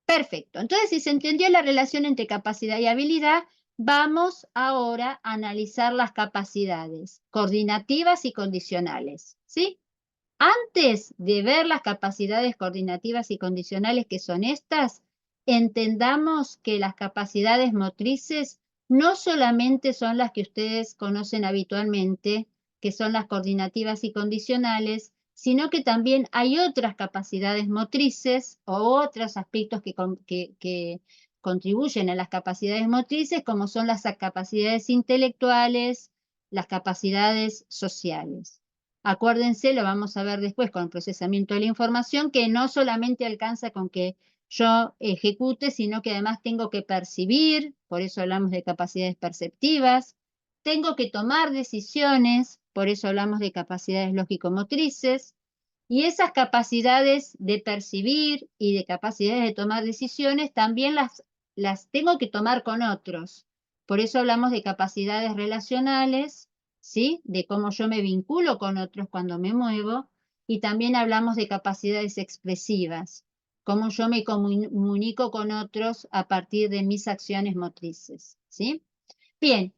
Perfecto. Entonces, si se entendió la relación entre capacidad y habilidad, vamos ahora a analizar las capacidades coordinativas y condicionales, ¿sí? Antes de ver las capacidades coordinativas y condicionales que son estas, entendamos que las capacidades motrices no solamente son las que ustedes conocen habitualmente, que son las coordinativas y condicionales, sino que también hay otras capacidades motrices o otros aspectos que contribuyen a las capacidades motrices, como son las capacidades intelectuales, las capacidades sociales. Acuérdense, lo vamos a ver después con el procesamiento de la información, que no solamente alcanza con que yo ejecute, sino que además tengo que percibir, por eso hablamos de capacidades perceptivas, tengo que tomar decisiones, por eso hablamos de capacidades lógico-motrices, y esas capacidades de percibir y de capacidades de tomar decisiones también las tengo que tomar con otros. Por eso hablamos de capacidades relacionales, ¿sí? De cómo yo me vinculo con otros cuando me muevo, y también hablamos de capacidades expresivas, cómo yo me comunico con otros a partir de mis acciones motrices, ¿sí? Bien,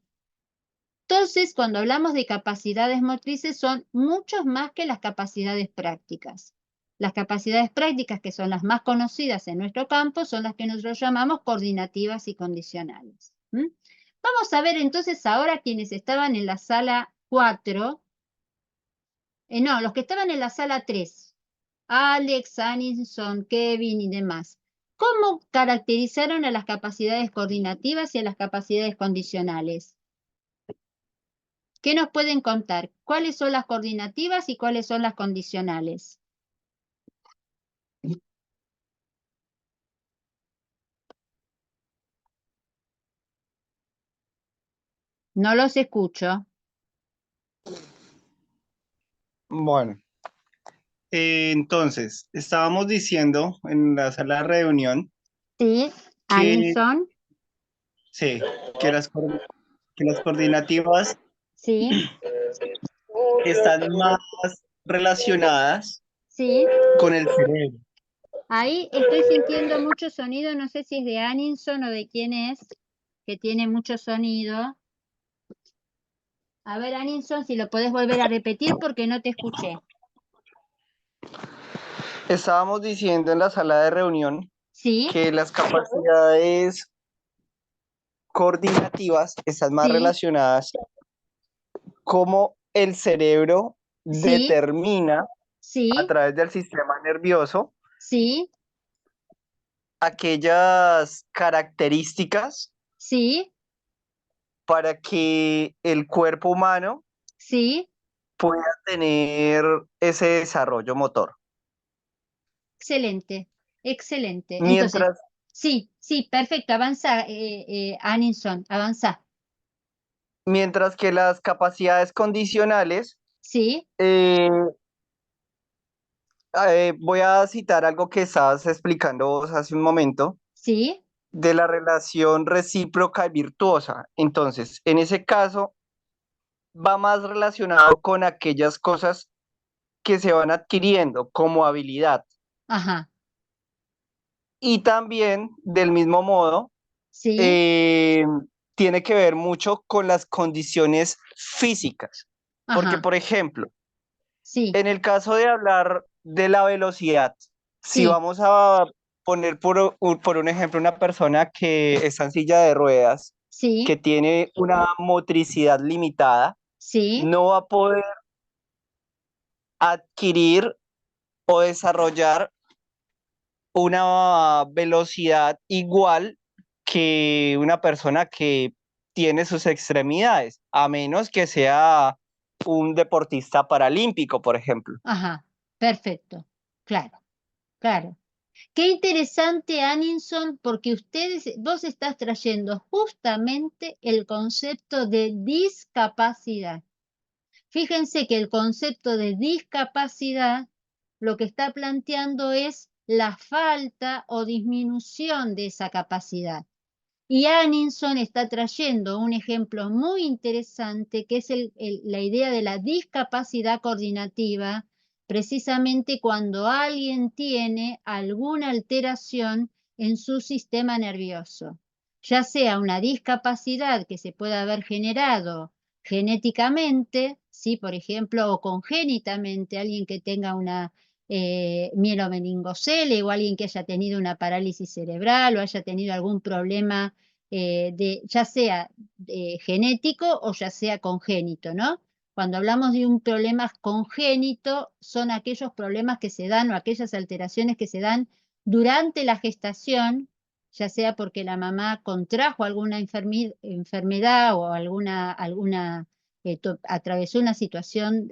entonces cuando hablamos de capacidades motrices son muchos más que las capacidades prácticas. Las capacidades prácticas, que son las más conocidas en nuestro campo, son las que nosotros llamamos coordinativas y condicionales. Vamos a ver entonces ahora quienes estaban en la sala 4, no, los que estaban en la sala 3, Alex, Anison, Kevin y demás. ¿Cómo caracterizaron a las capacidades coordinativas y a las capacidades condicionales? ¿Qué nos pueden contar? ¿Cuáles son las coordinativas y cuáles son las condicionales? No los escucho. Bueno, entonces, estábamos diciendo en la sala de reunión Sí, que, Anison. sí, que las coordinativas Sí, están más relacionadas sí. con el cerebro. Ahí estoy sintiendo mucho sonido, no sé si es de Anison o de quién es, que tiene mucho sonido. A ver, Anison, si lo podés volver a repetir porque no te escuché. Estábamos diciendo en la sala de reunión Sí, que las capacidades coordinativas están más sí, relacionadas cómo el cerebro sí, determina a sí, través del sistema nervioso sí, aquellas características sí, para que el cuerpo humano sí, pueda tener ese desarrollo motor. Excelente, excelente. Entonces, Mientras, sí, perfecto, avanza, Aninson, avanza. mientras que las capacidades condicionales, Sí, eh, voy a citar algo que estabas explicando vos hace un momento, sí, de la relación recíproca y virtuosa. Entonces, en ese caso, va más relacionado con aquellas cosas que se van adquiriendo como habilidad. ajá, Y también, del mismo modo, sí, eh, tiene que ver mucho con las condiciones físicas. Porque, ajá, por ejemplo, sí, en el caso de hablar de la velocidad, si sí, vamos a poner por un ejemplo una persona que está en silla de ruedas, que sí, tiene una motricidad limitada, sí, no va a poder adquirir o desarrollar una velocidad igual que una persona que tiene sus extremidades, a menos que sea un deportista paralímpico, por ejemplo. ajá, perfecto, claro, claro. Qué interesante, Aninson, porque vos estás trayendo justamente el concepto de discapacidad. Fíjense que el concepto de discapacidad lo que está planteando es la falta o disminución de esa capacidad. Y Aninson está trayendo un ejemplo muy interesante que es la idea de la discapacidad coordinativa, precisamente cuando alguien tiene alguna alteración en su sistema nervioso, ya sea una discapacidad que se pueda haber generado genéticamente, ¿sí? Por ejemplo, o congénitamente, alguien que tenga una mielomeningocele o alguien que haya tenido una parálisis cerebral o haya tenido algún problema ya sea genético o ya sea congénito, ¿no? Cuando hablamos de un problema congénito, son aquellos problemas que se dan o aquellas alteraciones que se dan durante la gestación, ya sea porque la mamá contrajo alguna enfermedad o atravesó una situación,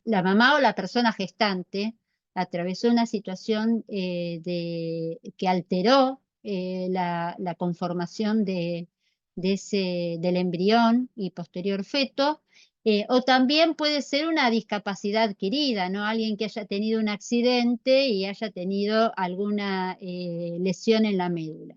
la mamá o la persona gestante atravesó una situación que alteró la conformación del embrión y posterior feto, o también puede ser una discapacidad adquirida, ¿no? Alguien que haya tenido un accidente y haya tenido alguna lesión en la médula.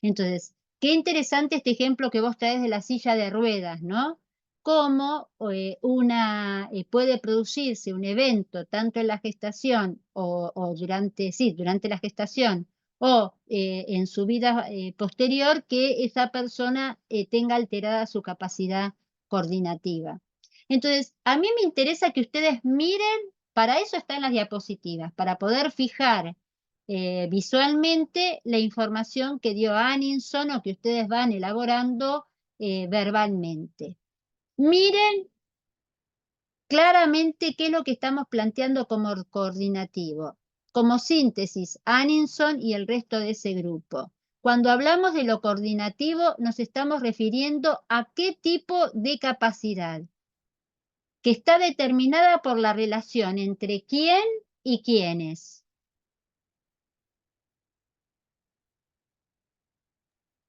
Entonces, qué interesante este ejemplo que vos traes de la silla de ruedas, ¿no? Cómo puede producirse un evento tanto en la gestación o durante la gestación o en su vida posterior que esa persona tenga alterada su capacidad coordinativa. Entonces, a mí me interesa que ustedes miren, para eso están las diapositivas, para poder fijar visualmente la información que dio Aninson o que ustedes van elaborando verbalmente. Miren claramente qué es lo que estamos planteando como coordinativo. Como síntesis, Aninson y el resto de ese grupo. Cuando hablamos de lo coordinativo, nos estamos refiriendo a qué tipo de capacidad, que está determinada por la relación entre quién y quiénes.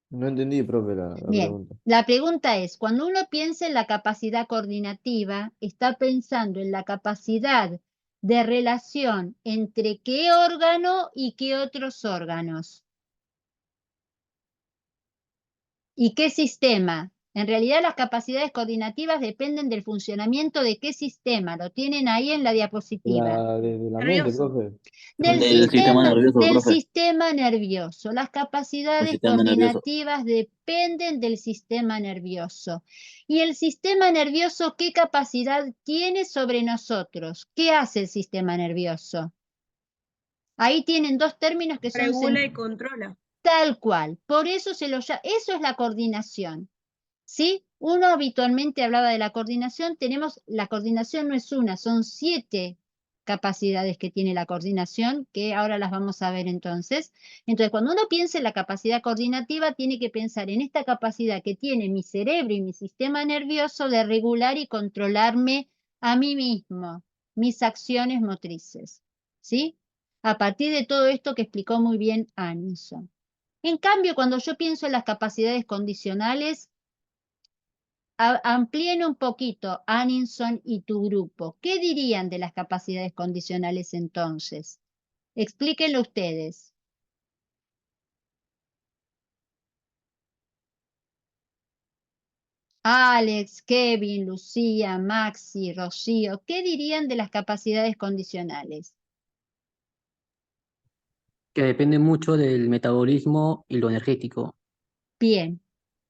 No entendí, profe, la Bien, pregunta. la pregunta es, cuando uno piensa en la capacidad coordinativa, está pensando en la capacidad de relación entre qué órgano y qué otros órganos. ¿Y qué sistema? En realidad las capacidades coordinativas dependen del funcionamiento de qué sistema. Lo tienen ahí en la diapositiva. De la mente, Nervioso. profe. Del Del sistema nervioso, del profe. sistema nervioso. Las El capacidades sistema nervioso. coordinativas dependen del sistema nervioso. ¿Y el sistema nervioso qué capacidad tiene sobre nosotros? ¿Qué hace el sistema nervioso? Ahí tienen dos términos que son Regula y controla. tal cual. Por eso eso es la coordinación. ¿Sí? Uno habitualmente hablaba de la coordinación, la coordinación no es una, son 7 capacidades que tiene la coordinación, que ahora las vamos a ver entonces. Entonces, cuando uno piensa en la capacidad coordinativa, tiene que pensar en esta capacidad que tiene mi cerebro y mi sistema nervioso de regular y controlarme a mí mismo, mis acciones motrices, ¿sí? A partir de todo esto que explicó muy bien Anison. En cambio, cuando yo pienso en las capacidades condicionales, amplíen un poquito, Anison y tu grupo. ¿Qué dirían de las capacidades condicionales entonces? Explíquenlo ustedes. Alex, Kevin, Lucía, Maxi, Rocío, ¿qué dirían de las capacidades condicionales? Que depende mucho del metabolismo y lo energético. Bien,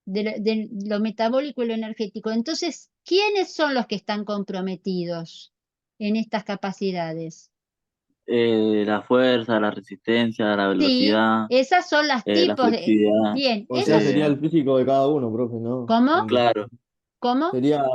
de lo metabólico y lo energético. Entonces, ¿quiénes son los que están comprometidos en estas capacidades? La fuerza, la resistencia, la Sí, velocidad, esas son las la tipos de... flexibilidad. Bien, O sea, esos... sería el físico de cada uno, profe, ¿no? ¿Cómo? Claro, ¿Cómo? Sería,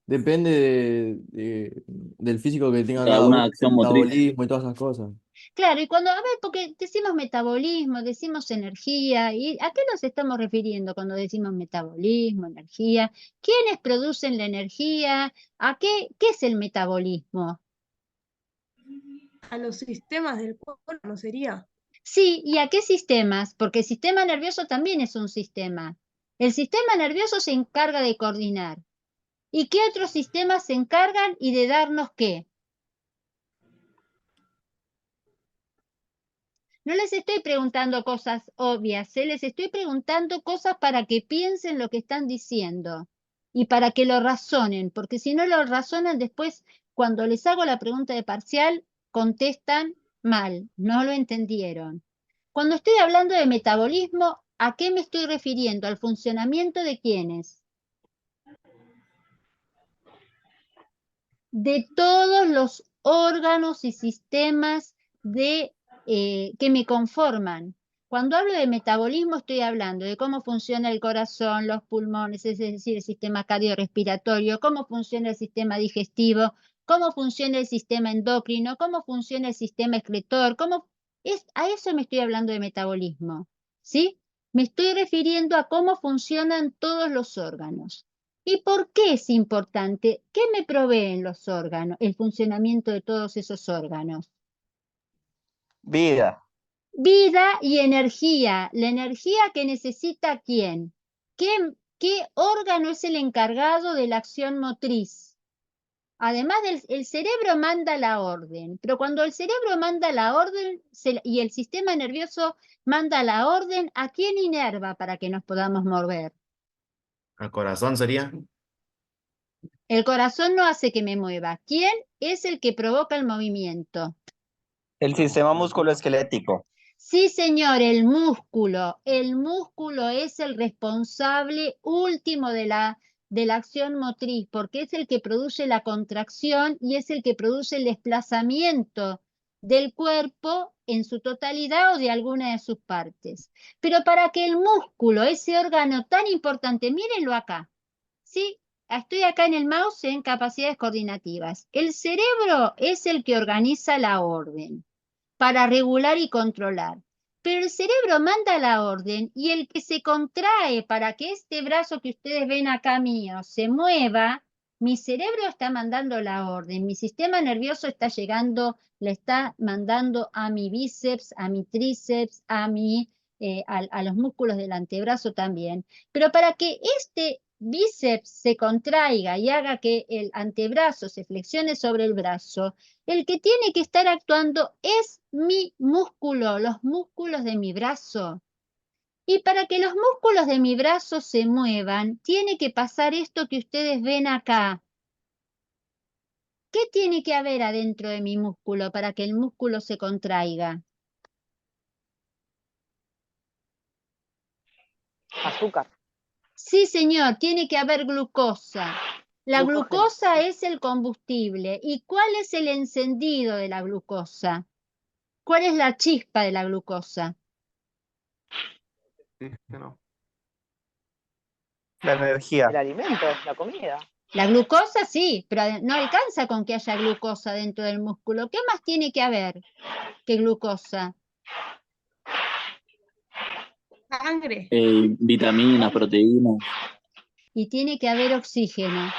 depende del físico que tenga de cada alguna uno, el acción motriz. metabolismo y todas esas cosas. Claro, y cuando, a ver, porque decimos metabolismo, decimos energía, ¿y a qué nos estamos refiriendo cuando decimos metabolismo, energía? ¿Quiénes producen la energía? ¿A qué es el metabolismo? A los sistemas del cuerpo, ¿no sería? Sí, ¿y a qué sistemas? Porque el sistema nervioso también es un sistema. El sistema nervioso se encarga de coordinar. ¿Y qué otros sistemas se encargan y de darnos qué? No les estoy preguntando cosas obvias, les estoy preguntando cosas para que piensen lo que están diciendo y para que lo razonen, porque si no lo razonan después, cuando les hago la pregunta de parcial, contestan mal, no lo entendieron. Cuando estoy hablando de metabolismo, ¿a qué me estoy refiriendo? ¿Al funcionamiento de quiénes? De todos los órganos y sistemas que me conforman. Cuando hablo de metabolismo estoy hablando de cómo funciona el corazón, los pulmones, es decir, el sistema cardiorrespiratorio, cómo funciona el sistema digestivo, cómo funciona el sistema endocrino, cómo funciona el sistema excretor, a eso me estoy hablando de metabolismo, ¿sí? Me estoy refiriendo a cómo funcionan todos los órganos. ¿Y por qué es importante? ¿Qué me proveen los órganos, el funcionamiento de todos esos órganos? Vida. Vida y energía. La energía que necesita ¿quién? ¿Qué órgano es el encargado de la acción motriz? Además, el cerebro manda la orden, pero cuando el cerebro manda la orden y el sistema nervioso manda la orden, ¿a quién inerva para que nos podamos mover? ¿Al corazón sería? El corazón no hace que me mueva. ¿Quién es el que provoca el movimiento? El sistema musculoesquelético. Sí, señor, el músculo. El músculo es el responsable último de la acción motriz, porque es el que produce la contracción y es el que produce el desplazamiento del cuerpo en su totalidad o de alguna de sus partes. Pero para que el músculo, ese órgano tan importante, mírenlo acá, ¿sí? Estoy acá en el mouse en capacidades coordinativas. El cerebro es el que organiza la orden para regular y controlar. Pero el cerebro manda la orden y el que se contrae para que este brazo que ustedes ven acá mío se mueva, mi cerebro está mandando la orden, mi sistema nervioso está llegando, le está mandando a mi bíceps, a mi tríceps, a los músculos del antebrazo también. Pero para que este bíceps se contraiga y haga que el antebrazo se flexione sobre el brazo, el que tiene que estar actuando es mi músculo, los músculos de mi brazo. Y para que los músculos de mi brazo se muevan, tiene que pasar esto que ustedes ven acá. ¿Qué tiene que haber adentro de mi músculo para que el músculo se contraiga? Azúcar. Sí, señor, tiene que haber glucosa. La glucosa es el combustible. ¿Y cuál es el encendido de la glucosa? ¿Cuál es la chispa de la glucosa? La energía. El alimento, la comida. La glucosa sí, pero no alcanza con que haya glucosa dentro del músculo. ¿Qué más tiene que haber que glucosa? Sangre. Vitaminas, proteínas. Y tiene que haber oxígeno.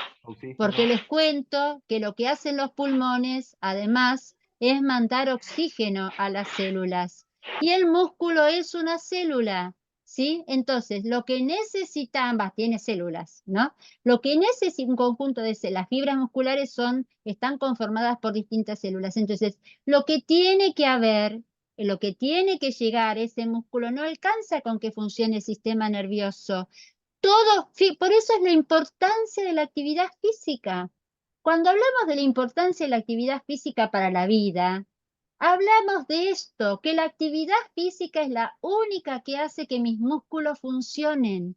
Porque les cuento que lo que hacen los pulmones, además, es mandar oxígeno a las células. Y el músculo es una célula, ¿sí? Entonces, lo que necesitan, tiene células, ¿no? Lo que necesita un conjunto de células, las fibras musculares están conformadas por distintas células. Entonces, lo que tiene que haber, lo que tiene que llegar ese músculo no alcanza con que funcione el sistema nervioso. Por eso es la importancia de la actividad física. Cuando hablamos de la importancia de la actividad física para la vida, hablamos de esto, que la actividad física es la única que hace que mis músculos funcionen.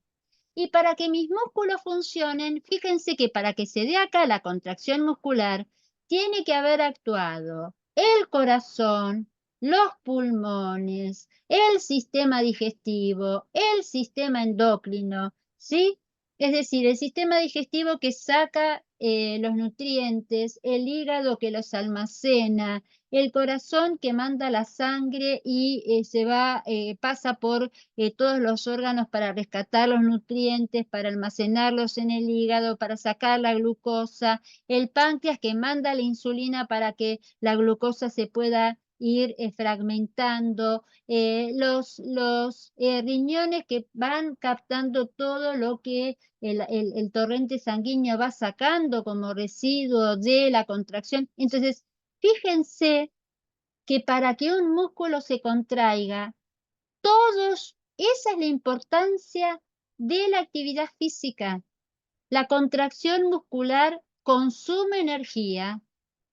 Y para que mis músculos funcionen, fíjense que para que se dé acá la contracción muscular, tiene que haber actuado el corazón, los pulmones, el sistema digestivo, el sistema endocrino, ¿sí? Es decir, el sistema digestivo que saca los nutrientes, el hígado que los almacena, el corazón que manda la sangre y pasa por todos los órganos para rescatar los nutrientes, para almacenarlos en el hígado, para sacar la glucosa, el páncreas que manda la insulina para que la glucosa se pueda ir fragmentando, los riñones que van captando todo lo que el torrente sanguíneo va sacando como residuo de la contracción. Entonces, fíjense que para que un músculo se contraiga, esa es la importancia de la actividad física. La contracción muscular consume energía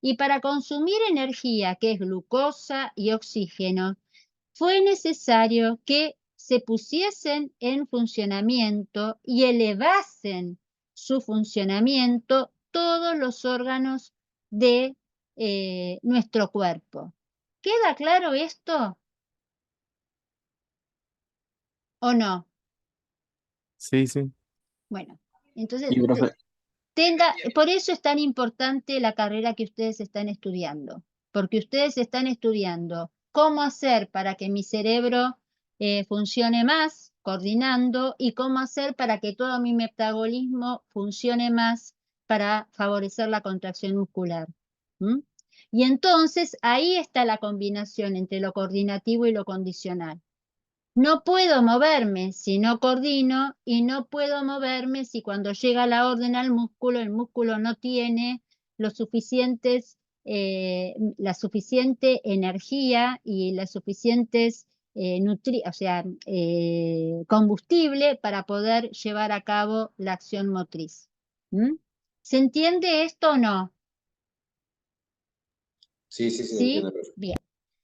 y para consumir energía, que es glucosa y oxígeno, fue necesario que se pusiesen en funcionamiento y elevasen su funcionamiento todos los órganos de nuestro cuerpo. ¿Queda claro esto o no? Sí, sí. Bueno, entonces Sí, profe. por eso es tan importante la carrera que ustedes están estudiando, porque ustedes están estudiando cómo hacer para que mi cerebro funcione más, coordinando, y cómo hacer para que todo mi metabolismo funcione más para favorecer la contracción muscular. ¿Mm? Y entonces ahí está la combinación entre lo coordinativo y lo condicional. No puedo moverme si no coordino y no puedo moverme si cuando llega la orden al músculo, el músculo no tiene la suficiente energía y las suficientes combustible para poder llevar a cabo la acción motriz. ¿Mm? ¿Se entiende esto o no? Sí, sí, sí, ¿Sí? entiendo, profe. Bien.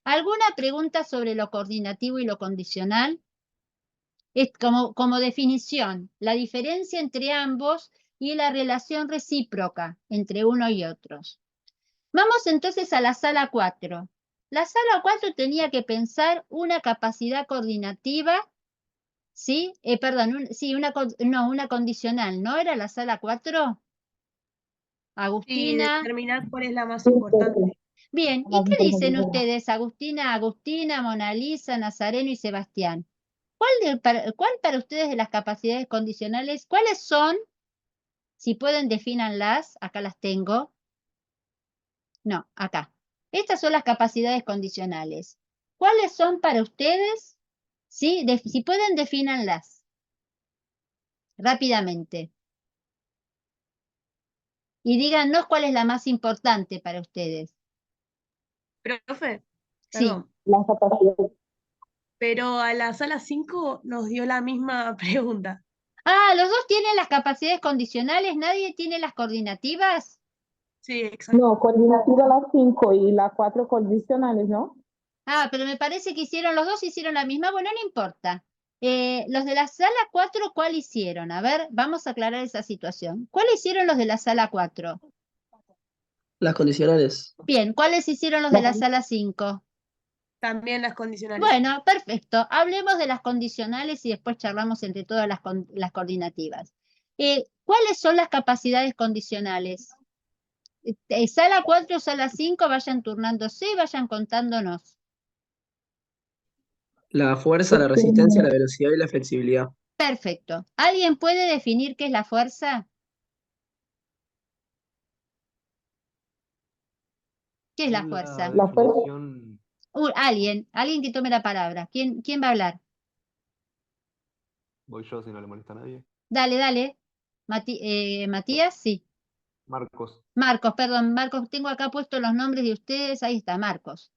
¿Alguna pregunta sobre lo coordinativo y lo condicional? Es como definición, la diferencia entre ambos y la relación recíproca entre uno y otros. Vamos entonces a la sala 4. La sala 4 tenía que pensar una capacidad coordinativa, ¿sí? Perdón, sí, una condicional, ¿no era la sala 4? Y Agustina. determinar cuál es la más importante. Bien, ¿y qué dicen ustedes, Agustina, Mona Lisa, Nazareno y Sebastián? ¿Cuál para ustedes de las capacidades condicionales, cuáles son? Si pueden, defínanlas. Acá las tengo. No, acá. Estas son las capacidades condicionales. ¿Cuáles son para ustedes? ¿Sí? Si pueden, defínanlas. Rápidamente. Y díganos cuál es la más importante para ustedes. Profe, Sí. perdón. Pero a la sala 5 nos dio la misma pregunta. Ah, los dos tienen las capacidades condicionales, ¿nadie tiene las coordinativas? Sí, exacto. No, coordinativa las 5 y las 4 condicionales, ¿no? Ah, pero me parece que los dos hicieron la misma. Bueno, no importa. Los de la sala 4, ¿cuál hicieron? A ver, vamos a aclarar esa situación. ¿Cuál hicieron los de la sala 4? Las condicionales. Bien, ¿cuáles hicieron los de la sala 5? También las condicionales. Bueno, perfecto. Hablemos de las condicionales y después charlamos entre todas las coordinativas. ¿Cuáles son las capacidades condicionales? Sala 4, sala 5, vayan turnándose y vayan contándonos. La fuerza, la resistencia, la velocidad y la flexibilidad. Perfecto. ¿Alguien puede definir qué es la fuerza? ¿Qué es la Según fuerza? La fuerza. definición, Alguien que tome la palabra. ¿Quién va a hablar? voy yo si no le molesta a nadie. Dale. Matías, sí. Marcos, Marcos, perdón, Marcos, tengo acá puestos los nombres de ustedes. Ahí está, Marcos.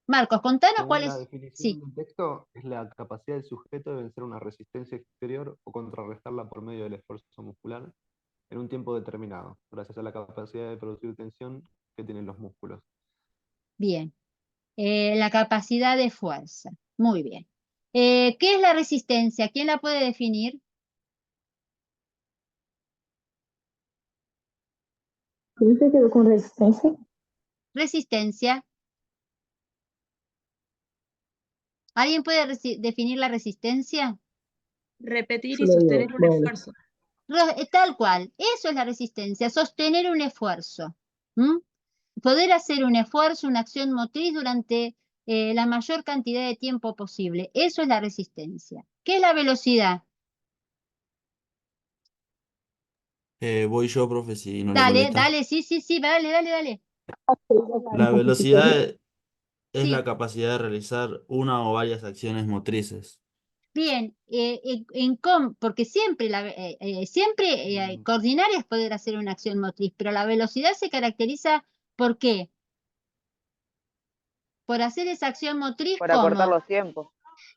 Marcos, contanos cuál según la es. definición Sí, del texto, es la capacidad del sujeto de vencer una resistencia exterior o contrarrestarla por medio del esfuerzo muscular en un tiempo determinado, gracias a la capacidad de producir tensión que tienen los músculos. bien. La capacidad de fuerza. Muy bien. ¿Qué es la resistencia? ¿Quién la puede definir? ¿Quién se quedó con resistencia? Resistencia. ¿Alguien puede definir la resistencia? Repetir Yo y lo digo, sostener un bueno, esfuerzo. Tal cual. Eso es la resistencia, sostener un esfuerzo. ¿Mm? Poder hacer un esfuerzo, una acción motriz durante la mayor cantidad de tiempo posible. Eso es la resistencia. ¿Qué es la velocidad? Voy yo, profe, si no le molesta. Dale, sí, dale. La velocidad es la Sí, capacidad de realizar una o varias acciones motrices. bien, porque siempre, coordinar es poder hacer una acción motriz, pero la velocidad se caracteriza ¿por qué? Por hacer esa acción motriz, Por acortar ¿cómo? los tiempos.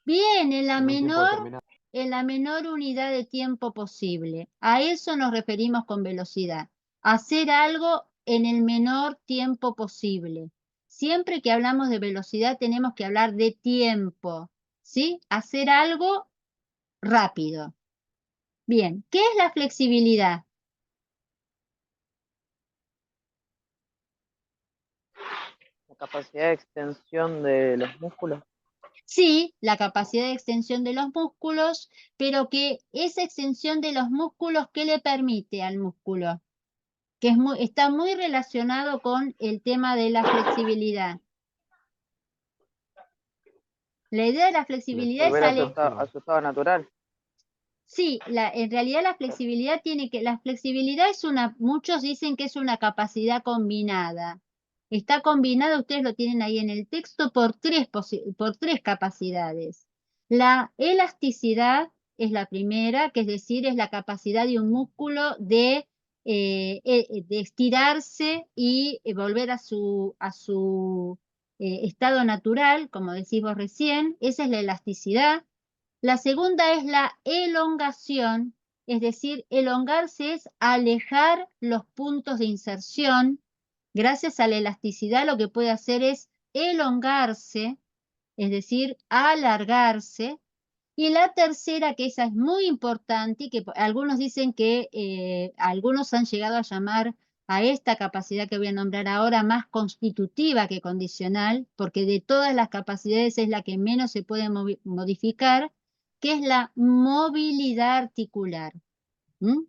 Bien, En un tiempo determinado. en la menor unidad de tiempo posible. A eso nos referimos con velocidad. Hacer algo en el menor tiempo posible. Siempre que hablamos de velocidad tenemos que hablar de tiempo, ¿sí? Hacer algo rápido. Bien, ¿qué es la flexibilidad? La capacidad de extensión de los músculos. Sí, la capacidad de extensión de los músculos, pero que esa extensión de los músculos, ¿qué le permite al músculo? Que está muy relacionado con el tema de la flexibilidad. La idea de la flexibilidad es Volver a su estado natural. Sí, en realidad la flexibilidad la flexibilidad muchos dicen que es una capacidad combinada. Está combinada, ustedes lo tienen ahí en el texto, por tres capacidades. La elasticidad es la primera, que es decir, es la capacidad de un músculo de estirarse y volver a su estado natural, como decís vos recién. Esa es la elasticidad. La segunda es la elongación, es decir, elongarse es alejar los puntos de inserción. Gracias a la elasticidad lo que puede hacer es elongarse, es decir, alargarse. Y la tercera, que esa es muy importante y que algunos dicen que algunos han llegado a llamar a esta capacidad que voy a nombrar ahora más constitutiva que condicional, porque de todas las capacidades es la que menos se puede modificar, que es la movilidad articular. ¿Mm?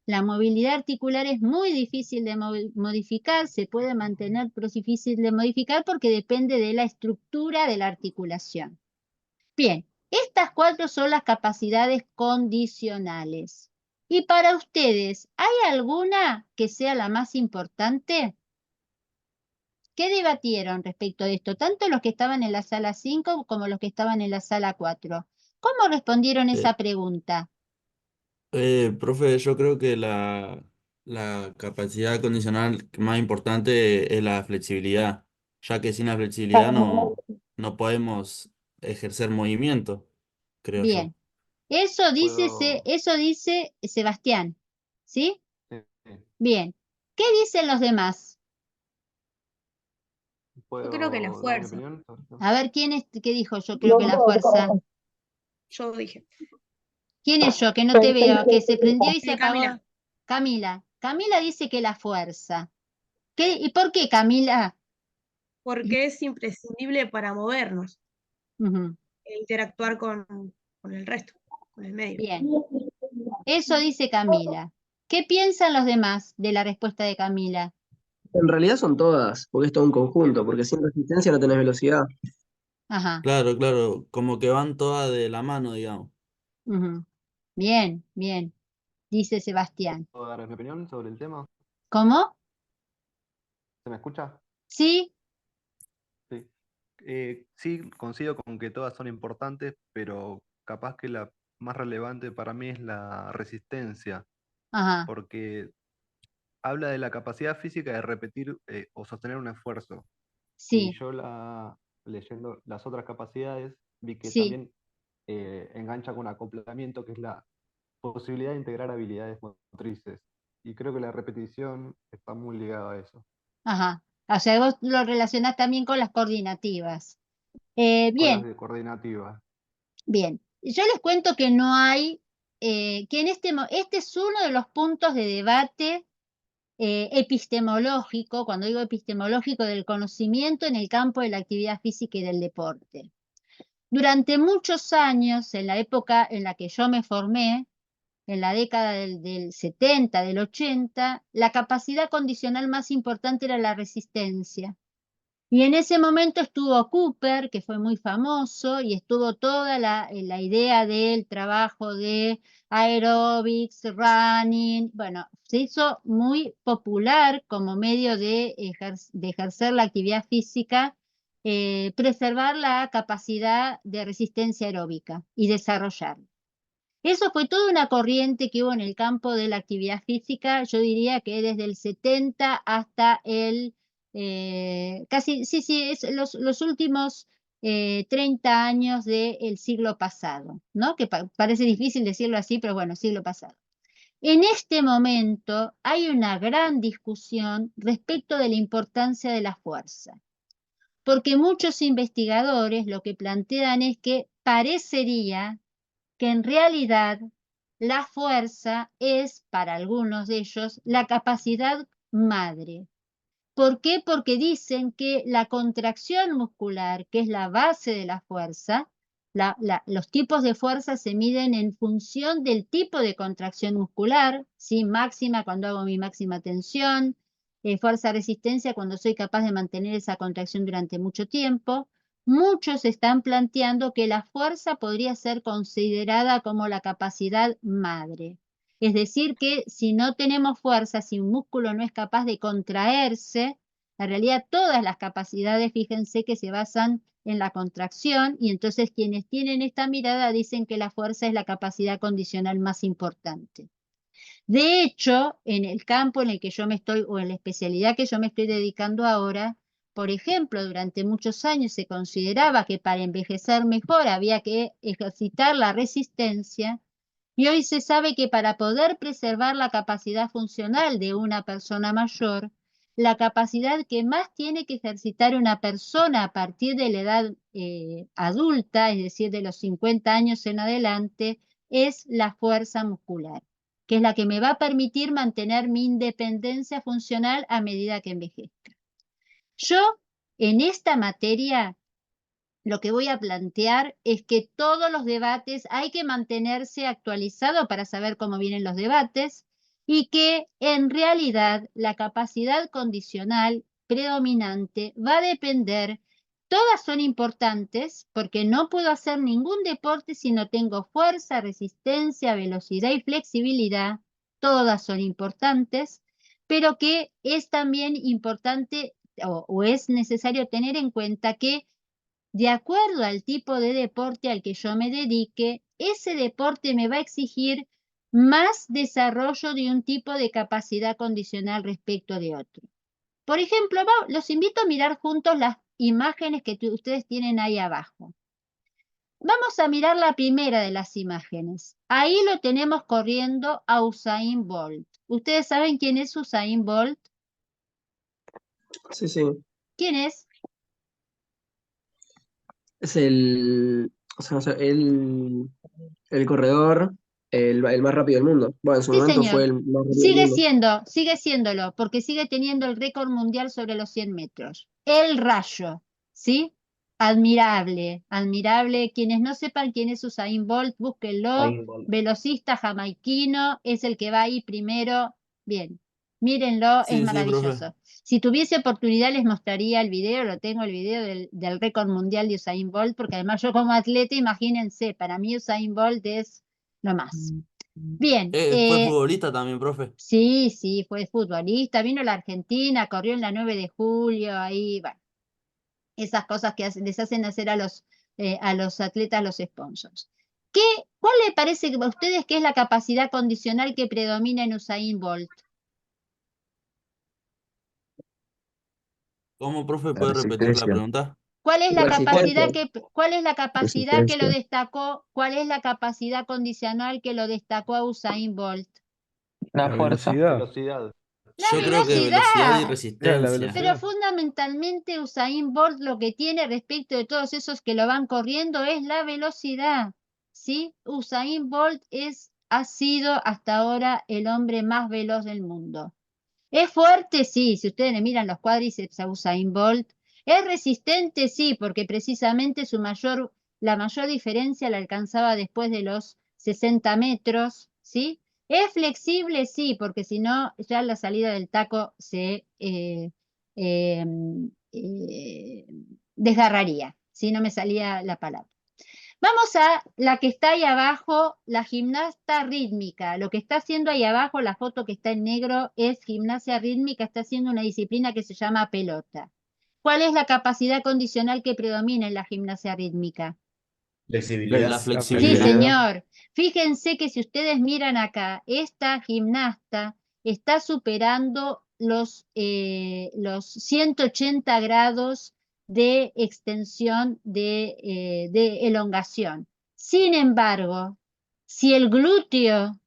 La movilidad articular es muy difícil de modificar, se puede mantener, pero es difícil de modificar porque depende de la estructura de la articulación. Bien, estas cuatro son las capacidades condicionales. Y para ustedes, ¿hay alguna que sea la más importante? ¿Qué debatieron respecto de esto? Tanto los que estaban en la sala 5 como los que estaban en la sala 4. ¿Cómo respondieron esa Eh, pregunta? Profe, yo creo que la capacidad condicional más importante es la flexibilidad, ya que sin la flexibilidad no podemos ejercer movimiento, creo yo. Bien, eso Puedo, dice Sebastián, ¿sí? sí, Bien, ¿qué dicen los demás? Yo creo que la ¿puedo dar mi fuerza. opinión sobre esto? A ver, ¿qué dijo? Yo creo Yo que la creo que fuerza. Yo dije. ¿Quién es yo? Que no te veo, que se prendió y se apagó. Camila, Camila. Camila dice que la fuerza. ¿Y por qué, Camila? porque es imprescindible para movernos Ujú, e interactuar con el resto, con el medio. bien, eso dice Camila. ¿Qué piensan los demás de la respuesta de Camila? en realidad son todas, porque es todo un conjunto, porque sin resistencia no tenés velocidad. Ajá. Claro, como que van todas de la mano, digamos. Ujú. Bien, bien, dice Sebastián. ¿Puedo dar mi opinión sobre el tema? ¿Cómo? ¿Se me escucha? ¿Sí? Sí. Sí, coincido con que todas son importantes, pero capaz que la más relevante para mí es la resistencia, Ajá, porque habla de la capacidad física de repetir o sostener un esfuerzo. Y sí, yo leyendo las otras capacidades vi que sí. también engancha con acoplamiento, que es la posibilidad de integrar habilidades motrices. Y creo que la repetición está muy ligada a eso, Ajá. O sea, vos lo relacionás también con las coordinativas. con las Bien, de coordinativa. bien. Yo les cuento que no hay, que en este es uno de los puntos de debate epistemológico, cuando digo epistemológico, del conocimiento en el campo de la actividad física y del deporte. Durante muchos años, en la época en la que yo me formé, en la década del 70, del 80, la capacidad condicional más importante era la resistencia. Y en ese momento estuvo Cooper, que fue muy famoso, y estuvo toda la idea del trabajo de aerobics, running. Bueno, se hizo muy popular como medio de ejercer la actividad física, preservar la capacidad de resistencia aeróbica y desarrollarla. Eso fue toda una corriente que hubo en el campo de la actividad física, yo diría que desde el 70 hasta casi, sí, sí, es los últimos 30 años del siglo pasado, ¿no? Que parece difícil decirlo así, pero bueno, siglo pasado. En este momento hay una gran discusión respecto de la importancia de la fuerza, porque muchos investigadores lo que plantean es que parecería que en realidad la fuerza es, para algunos de ellos, la capacidad madre. ¿Por qué? Porque dicen que la contracción muscular, que es la base de la fuerza, los tipos de fuerza se miden en función del tipo de contracción muscular, ¿sí? Máxima cuando hago mi máxima tensión, fuerza-resistencia cuando soy capaz de mantener esa contracción durante mucho tiempo. Muchos están planteando que la fuerza podría ser considerada como la capacidad madre. Es decir, que si no tenemos fuerza, si un músculo no es capaz de contraerse, en realidad todas las capacidades, fíjense que se basan en la contracción, y entonces quienes tienen esta mirada dicen que la fuerza es la capacidad condicional más importante. De hecho, en el campo en el que yo me estoy, o en la especialidad que yo me estoy dedicando ahora, por ejemplo, durante muchos años se consideraba que para envejecer mejor había que ejercitar la resistencia, y hoy se sabe que para poder preservar la capacidad funcional de una persona mayor, la capacidad que más tiene que ejercitar una persona a partir de la edad adulta, es decir, de los 50 años en adelante, es la fuerza muscular, que es la que me va a permitir mantener mi independencia funcional a medida que envejezca. Yo, en esta materia, lo que voy a plantear es que todos los debates hay que mantenerse actualizados para saber cómo vienen los debates, y que en realidad la capacidad condicional predominante va a depender, todas son importantes porque no puedo hacer ningún deporte si no tengo fuerza, resistencia, velocidad y flexibilidad, todas son importantes, pero que es también importante o es necesario tener en cuenta que de acuerdo al tipo de deporte al que yo me dedique, ese deporte me va a exigir más desarrollo de un tipo de capacidad condicional respecto de otro. Por ejemplo, los invito a mirar juntos las imágenes que ustedes tienen ahí abajo. Vamos a mirar la primera de las imágenes. Ahí lo tenemos corriendo a Usain Bolt. ¿Ustedes saben quién es Usain Bolt? Sí, sí. ¿Quién es? Es o sea, el corredor, el más rápido del mundo. Bueno, en su Sí, momento fue señor. el más rápido del mundo. Sigue siéndolo, porque sigue teniendo el récord mundial sobre los 100 metros. El Rayo, ¿sí? Admirable, admirable. Quienes no sepan quién es Usain Bolt, búsquenlo. Usain Bolt. Velocista jamaiquino, es el que va ahí primero. Bien, mírenlo, es Sí, sí, profe. maravilloso. Si tuviese oportunidad les mostraría el video, lo tengo el video del récord mundial de Usain Bolt, porque además yo como atleta, imagínense, para mí Usain Bolt es lo más. Bien, Fue futbolista también, profe. sí, sí, fue futbolista, vino a la Argentina, corrió en la 9 de julio, ahí, bueno, esas cosas que les hacen hacer a los atletas los sponsors. ¿Cuál le parece a ustedes que es la capacidad condicional que predomina en Usain Bolt? ¿Cómo, profe, La puede repetir la resistencia. pregunta? ¿Cuál es la capacidad Resistencia. cuál es la capacidad que lo Resistencia. destacó? ¿Cuál es la capacidad condicional que lo destacó a Usain Bolt? La fuerza. Velocidad. La Yo creo que velocidad y velocidad. resistencia. Pero fundamentalmente Usain Bolt lo que tiene respecto de todos esos que lo van corriendo es la velocidad, ¿sí? Usain Bolt ha sido hasta ahora el hombre más veloz del mundo. ¿Es fuerte? Sí, si ustedes le miran los cuádriceps a Usain Bolt. ¿Es resistente? Sí, porque precisamente la mayor diferencia la alcanzaba después de los 60 metros, ¿sí? ¿Es flexible? Sí, porque si no, ya la salida del taco se eh, eh, desgarraría, si no me salía la palabra. Vamos a la que está ahí abajo, la gimnasta rítmica. Lo que está haciendo ahí abajo, la foto que está en negro, es gimnasia rítmica, está haciendo una disciplina que se llama pelota. ¿Cuál es la capacidad condicional que predomina en la gimnasia rítmica? Flexibilidad. La Sí, flexibilidad. señor. Fíjense que si ustedes miran acá, esta gimnasta está superando los 180 grados de extensión de elongación. Sin embargo, si el glúteo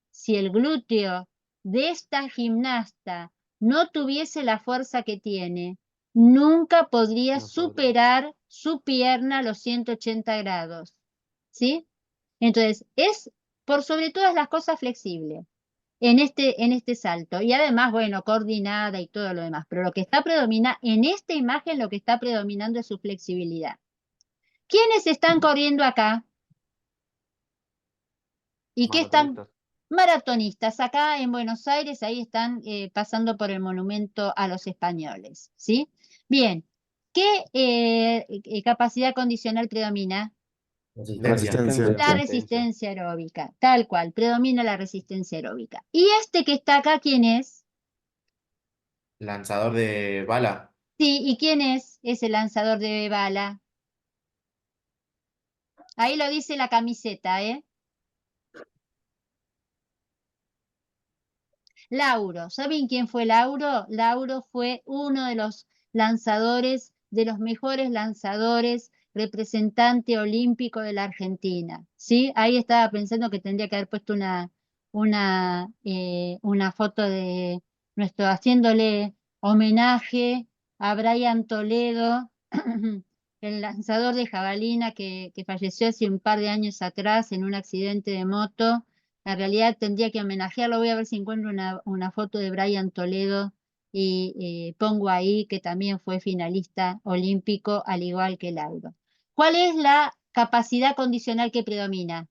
de esta gimnasta no tuviese la fuerza que tiene, nunca podría No podría. superar su pierna a los 180 grados. ¿Sí? Entonces, es por sobre todas las cosas flexible en este salto. Y además, bueno, coordinada y todo lo demás. Pero lo que está predominando, en esta imagen lo que está predominando es su flexibilidad. ¿Quiénes están corriendo acá? ¿Y qué están? Maratonistas. Maratonistas. Acá en Buenos Aires, ahí están pasando por el monumento a los españoles. ¿Sí? Bien. ¿Qué capacidad condicional predomina? Resistencia. La resistencia aeróbica, tal cual, predomina la resistencia aeróbica. ¿Y este que está acá, quién es? Lanzador de bala. Sí, ¿y quién es ese lanzador de bala? Ahí lo dice la camiseta, ¿eh? Lauro. ¿Saben quién fue Lauro? Lauro fue uno de los lanzadores, de los mejores lanzadores, representante olímpico de la Argentina. ¿Sí? Ahí estaba pensando que tendría que haber puesto una foto de nuestro, haciéndole homenaje a Brian Toledo, el lanzador de jabalina que falleció hace un par de años atrás en un accidente de moto. En realidad tendría que homenajearlo. Voy a ver si encuentro una foto de Brian Toledo y pongo ahí que también fue finalista olímpico, al igual que Lauro. ¿Cuál es la capacidad condicional que predomina?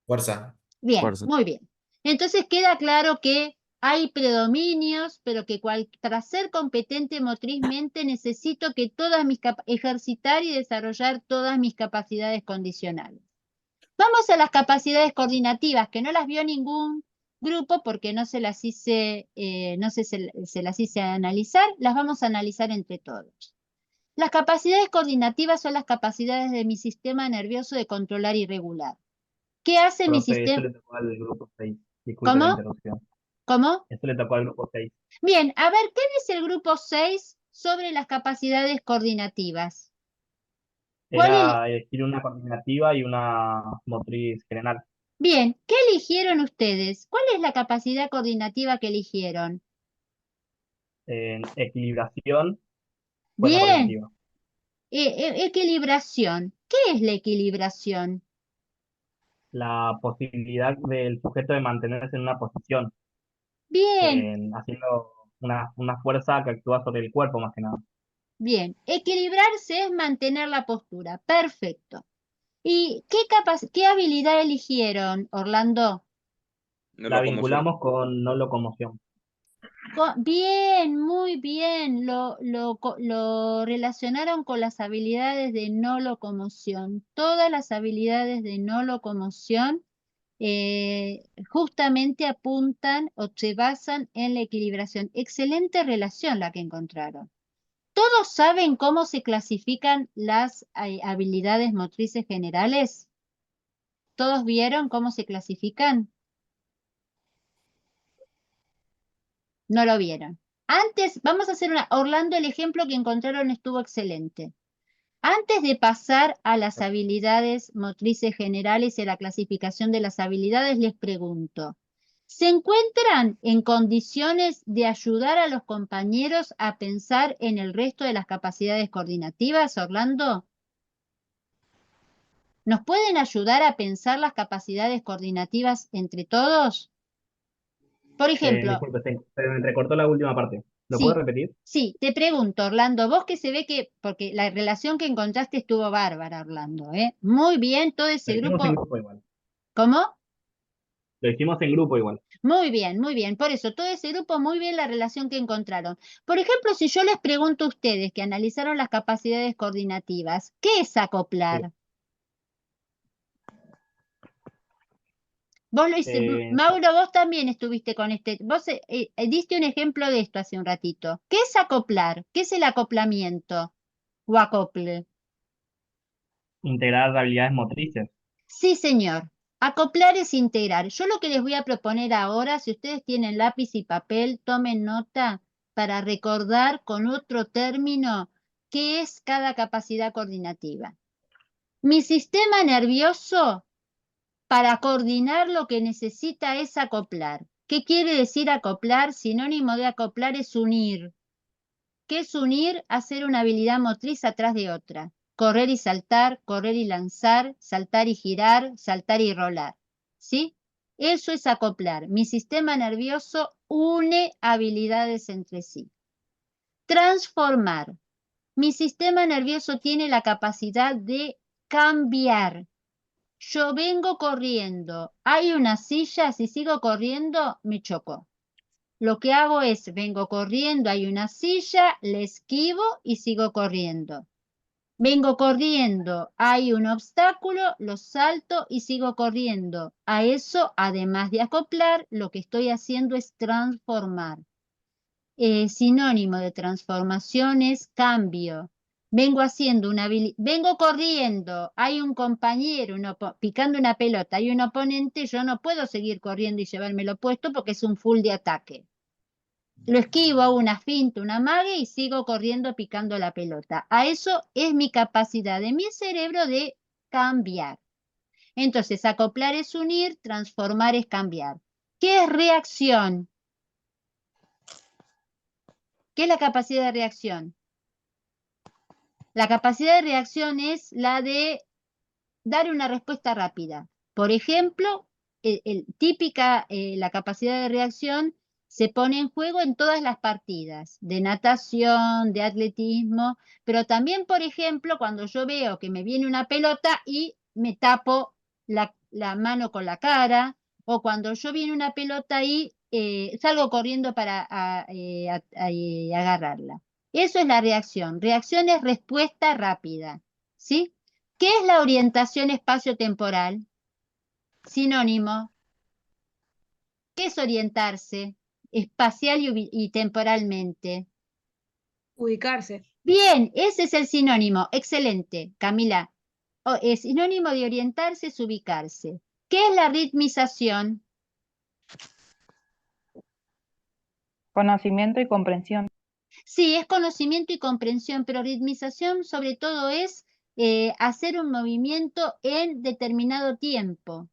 Fuerza. Bien, Fuerza. muy bien. Entonces queda claro que hay predominios, pero que tras ser competente motrizmente necesito que ejercitar y desarrollar todas mis capacidades condicionales. Vamos a las capacidades coordinativas, que no las vio ningún grupo porque no se las hice, se las hice analizar, las vamos a analizar entre todos. Las capacidades coordinativas son las capacidades de mi sistema nervioso de controlar y regular. ¿Qué hace mi Profe, esto sistema? le tocó al grupo 6. Disculpe la ¿Cómo? interrupción. ¿Cómo? Esto le tocó al grupo 6. Bien, a ver, ¿qué dice el grupo 6 sobre las capacidades coordinativas? ¿Cuál es? Era elegir una coordinativa y una motriz general. Bien, ¿qué eligieron ustedes? ¿Cuál es la capacidad coordinativa que eligieron? Equilibración fue la Bien, coordinativa. equilibración. ¿Qué es la equilibración? La posibilidad del sujeto de mantenerse en una posición, Bien, haciendo una fuerza que actúa sobre el cuerpo más que nada. bien. Equilibrarse es mantener la postura. Perfecto. ¿Y qué habilidad eligieron, Orlando? No La locomoción. vinculamos con no locomoción. Bien, muy bien. Lo relacionaron con las habilidades de no locomoción. Todas las habilidades de no locomoción justamente apuntan o se basan en la equilibración. Excelente relación la que encontraron. ¿Todos saben cómo se clasifican las habilidades motrices generales? ¿Todos vieron cómo se clasifican? No lo vieron. Antes, vamos a hacer una... Orlando, el ejemplo que encontraron estuvo excelente. Antes de pasar a las habilidades motrices generales y a la clasificación de las habilidades, les pregunto, ¿se encuentran en condiciones de ayudar a los compañeros a pensar en el resto de las capacidades coordinativas, Orlando? ¿Nos pueden ayudar a pensar las capacidades coordinativas entre todos? Por ejemplo, Disculpe, se me entrecortó la última parte. ¿Lo puedo sí, repetir? sí, te pregunto, Orlando, vos que se ve que, porque la relación que encontraste estuvo bárbara, Orlando, ¿eh? Muy bien, todo ese Lo hicimos en grupo. grupo igual. ¿Cómo? Lo hicimos en grupo igual. Muy bien, muy bien. Por eso, todo ese grupo, muy bien la relación que encontraron. Por ejemplo, si yo les pregunto a ustedes que analizaron las capacidades coordinativas, ¿qué es acoplar? Vos lo hiciste, Eh, Mauro, vos también estuviste con este, vos diste un ejemplo de esto hace un ratito. ¿Qué es acoplar? ¿Qué es el acoplamiento o acople? Integrar habilidades motrices. Sí, señor. Acoplar es integrar. Yo lo que les voy a proponer ahora, si ustedes tienen lápiz y papel, tomen nota para recordar con otro término qué es cada capacidad coordinativa. Mi sistema nervioso, para coordinar lo que necesita es acoplar. ¿Qué quiere decir acoplar? Sinónimo de acoplar es unir. ¿Qué es unir? Hacer una habilidad motriz atrás de otra. Correr y saltar, correr y lanzar, saltar y girar, saltar y rolar. ¿Sí? Eso es acoplar. Mi sistema nervioso une habilidades entre sí. Transformar. Mi sistema nervioso tiene la capacidad de cambiar. Yo vengo corriendo, hay una silla, si sigo corriendo, me choco. Lo que hago es, vengo corriendo, hay una silla, le esquivo y sigo corriendo. Vengo corriendo, hay un obstáculo, lo salto y sigo corriendo. A eso, además de acoplar, lo que estoy haciendo es transformar. Sinónimo de transformación es cambio. Vengo corriendo, hay un compañero picando una pelota, hay un oponente, yo no puedo seguir corriendo y llevármelo puesto porque es un full de ataque. Lo esquivo, hago una finta, una amague y sigo corriendo picando la pelota. A eso es mi capacidad de mi cerebro de cambiar. Entonces, acoplar es unir, transformar es cambiar. ¿Qué es reacción? ¿Qué es la capacidad de reacción? La capacidad de reacción es la de dar una respuesta rápida. Por ejemplo, la capacidad de reacción se pone en juego en todas las partidas, de natación, de atletismo, pero también, por ejemplo, cuando yo veo que me viene una pelota y me tapo la mano con la cara, o cuando yo viene una pelota y salgo corriendo para agarrarla. Eso es la reacción. Reacción es respuesta rápida, ¿sí? ¿Qué es la orientación espacio-temporal? Sinónimo. ¿Qué es orientarse espacial y temporalmente? Ubicarse. Bien, ese es el sinónimo. Excelente, Camila. El sinónimo de orientarse es ubicarse. ¿Qué es la ritmización? Conocimiento y comprensión. Sí, es conocimiento y comprensión, pero ritmización sobre todo es hacer un movimiento en determinado tiempo.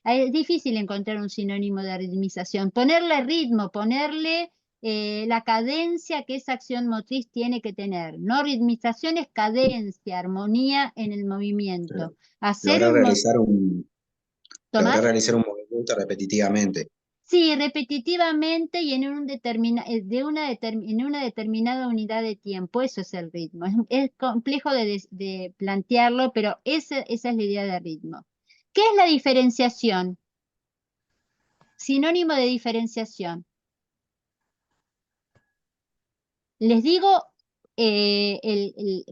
Es difícil encontrar un sinónimo de ritmización. Ponerle ritmo, ponerle la cadencia que esa acción motriz tiene que tener. No ritmización es cadencia, armonía en el movimiento. Hacer Lograr un lograr Tomás. realizar un movimiento repetitivamente. Sí, repetitivamente y en en una determinada unidad de tiempo, eso es el ritmo. Es complejo de plantearlo, pero esa es la idea de ritmo. ¿Qué es la diferenciación? Sinónimo de diferenciación. Les digo,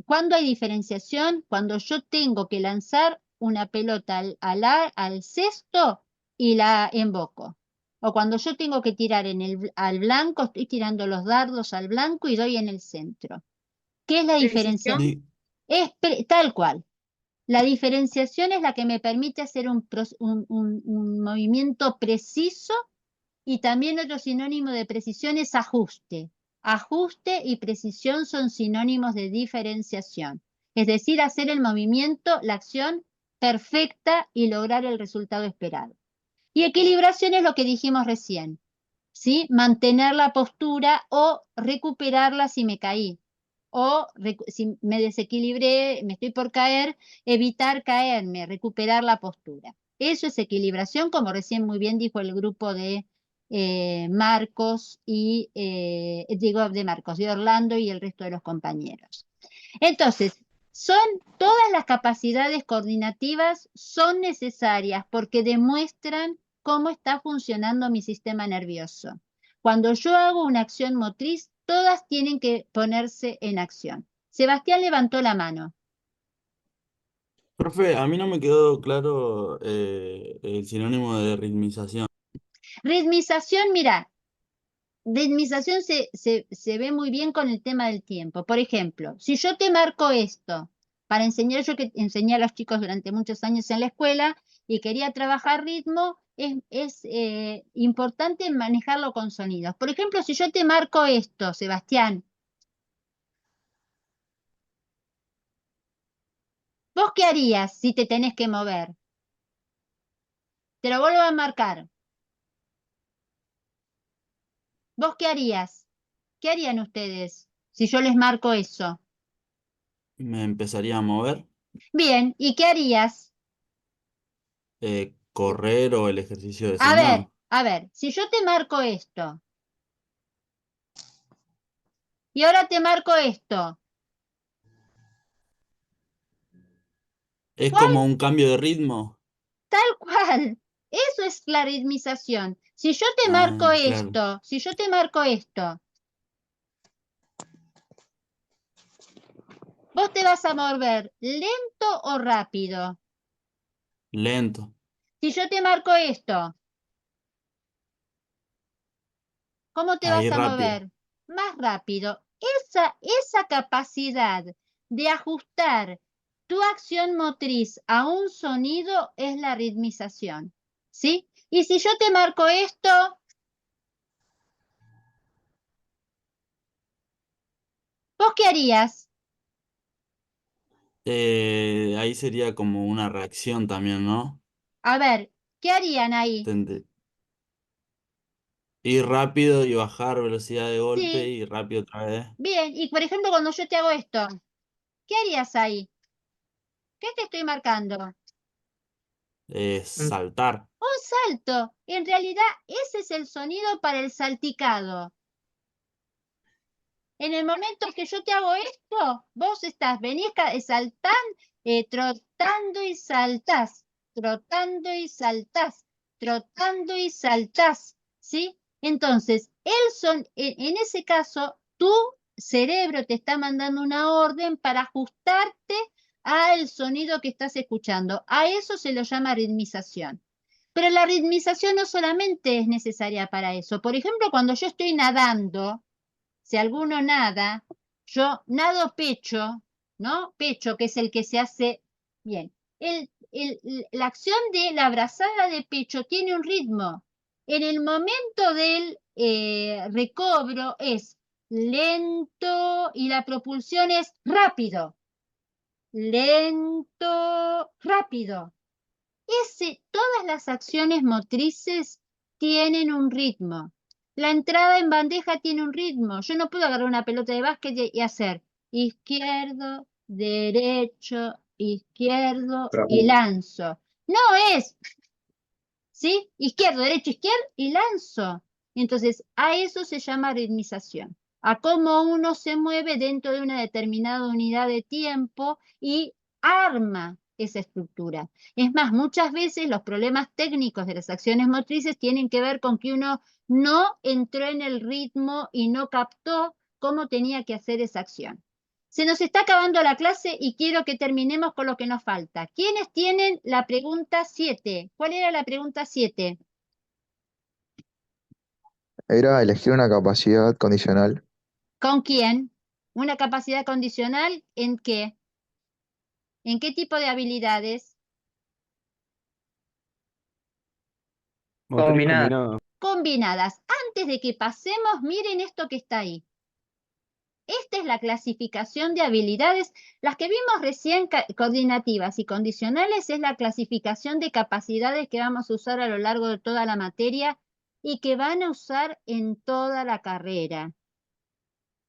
¿cuándo hay diferenciación? Cuando yo tengo que lanzar una pelota al cesto y la invoco. O cuando yo tengo que tirar al blanco, estoy tirando los dardos al blanco y doy en el centro. ¿Qué es la diferencia? Es tal cual. La diferenciación es la que me permite hacer un movimiento preciso, y también otro sinónimo de precisión es ajuste. Ajuste y precisión son sinónimos de diferenciación. Es decir, hacer el movimiento, la acción perfecta y lograr el resultado esperado. Y equilibración es lo que dijimos recién, ¿sí? Mantener la postura o recuperarla si me caí. O si me desequilibré, me estoy por caer, evitar caerme, recuperar la postura. Eso es equilibración, como recién muy bien dijo el grupo de Marcos y, de Orlando y el resto de los compañeros. Entonces, todas las capacidades coordinativas son necesarias porque demuestran cómo está funcionando mi sistema nervioso. Cuando yo hago una acción motriz, todas tienen que ponerse en acción. Sebastián levantó la mano. Profe, a mí no me quedó claro el sinónimo de ritmización. Ritmización, mira, ritmización se ve muy bien con el tema del tiempo. Por ejemplo, si yo te marco esto, para enseñar, yo que enseñé a los chicos durante muchos años en la escuela y quería trabajar ritmo, es importante manejarlo con sonidos. Por ejemplo, si yo te marco esto, Sebastián, ¿vos qué harías si te tenés que mover? Te lo vuelvo a marcar. ¿Vos qué harías? ¿Qué harían ustedes si yo les marco eso? Me empezaría a mover, Bien, ¿y qué harías? correr o el ejercicio de señal. A ver, si yo te marco esto y ahora te marco esto, Es ¿cuál? como un cambio de ritmo. Tal cual. Eso es la ritmización. Si yo te Ah, marco claro. esto, si yo te marco esto, ¿vos te vas a mover lento o rápido? Lento. Si yo te marco esto, ¿cómo te Ahí vas a rápido. mover? Más rápido. Esa capacidad de ajustar tu acción motriz a un sonido es la ritmización, ¿sí? Y si yo te marco esto, ¿vos qué harías? Ahí sería como una reacción también, ¿no? A ver, ¿qué harían ahí? Ir rápido y bajar velocidad de golpe Sí, y rápido otra vez. bien. Y por ejemplo, cuando yo te hago esto, ¿qué harías ahí? ¿Qué te estoy marcando? Saltar. Un salto. En realidad, ese es el sonido para el salticado. En el momento que yo te hago esto, vos venís saltando, trotando y saltás, trotando y saltás, trotando y saltás, ¿sí? Entonces, en ese caso, tu cerebro te está mandando una orden para ajustarte al sonido que estás escuchando. A eso se lo llama ritmización. Pero la ritmización no solamente es necesaria para eso. Por ejemplo, cuando yo estoy nadando, si alguno nada, yo nado pecho, ¿no? Pecho, que es el que se hace bien. La acción de la brazada de pecho tiene un ritmo. En el momento del recobro es lento y la propulsión es rápido. Lento, rápido. Todas las acciones motrices tienen un ritmo. La entrada en bandeja tiene un ritmo. Yo no puedo agarrar una pelota de básquet y hacer izquierdo, derecho, izquierdo y lanzo. No es, ¿sí? Izquierdo, derecho, izquierdo y lanzo. Entonces, a eso se llama ritmización. A cómo uno se mueve dentro de una determinada unidad de tiempo y arma esa estructura. Es más, muchas veces los problemas técnicos de las acciones motrices tienen que ver con que uno no entró en el ritmo y no captó cómo tenía que hacer esa acción. Se nos está acabando la clase y quiero que terminemos con lo que nos falta. ¿Quiénes tienen la pregunta 7? ¿Cuál era la pregunta 7? Era elegir una capacidad condicional. ¿Con quién? ¿Una capacidad condicional en qué? ¿En qué tipo de habilidades? Motriz Combinada. combinada. Combinadas. Antes de que pasemos, miren esto que está ahí. Esta es la clasificación de habilidades. Las que vimos recién, coordinativas y condicionales, es la clasificación de capacidades que vamos a usar a lo largo de toda la materia y que van a usar en toda la carrera.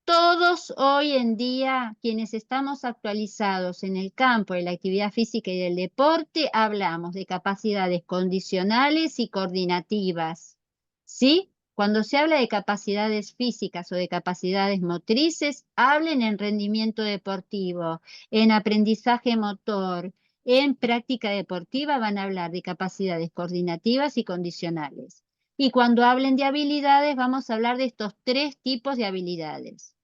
Todos hoy en día, quienes estamos actualizados en el campo de la actividad física y del deporte, hablamos de capacidades condicionales y coordinativas. ¿Sí? Cuando se habla de capacidades físicas o de capacidades motrices, hablen en rendimiento deportivo, en aprendizaje motor, en práctica deportiva, van a hablar de capacidades coordinativas y condicionales. Y cuando hablen de habilidades, vamos a hablar de estos 3 tipos de habilidades.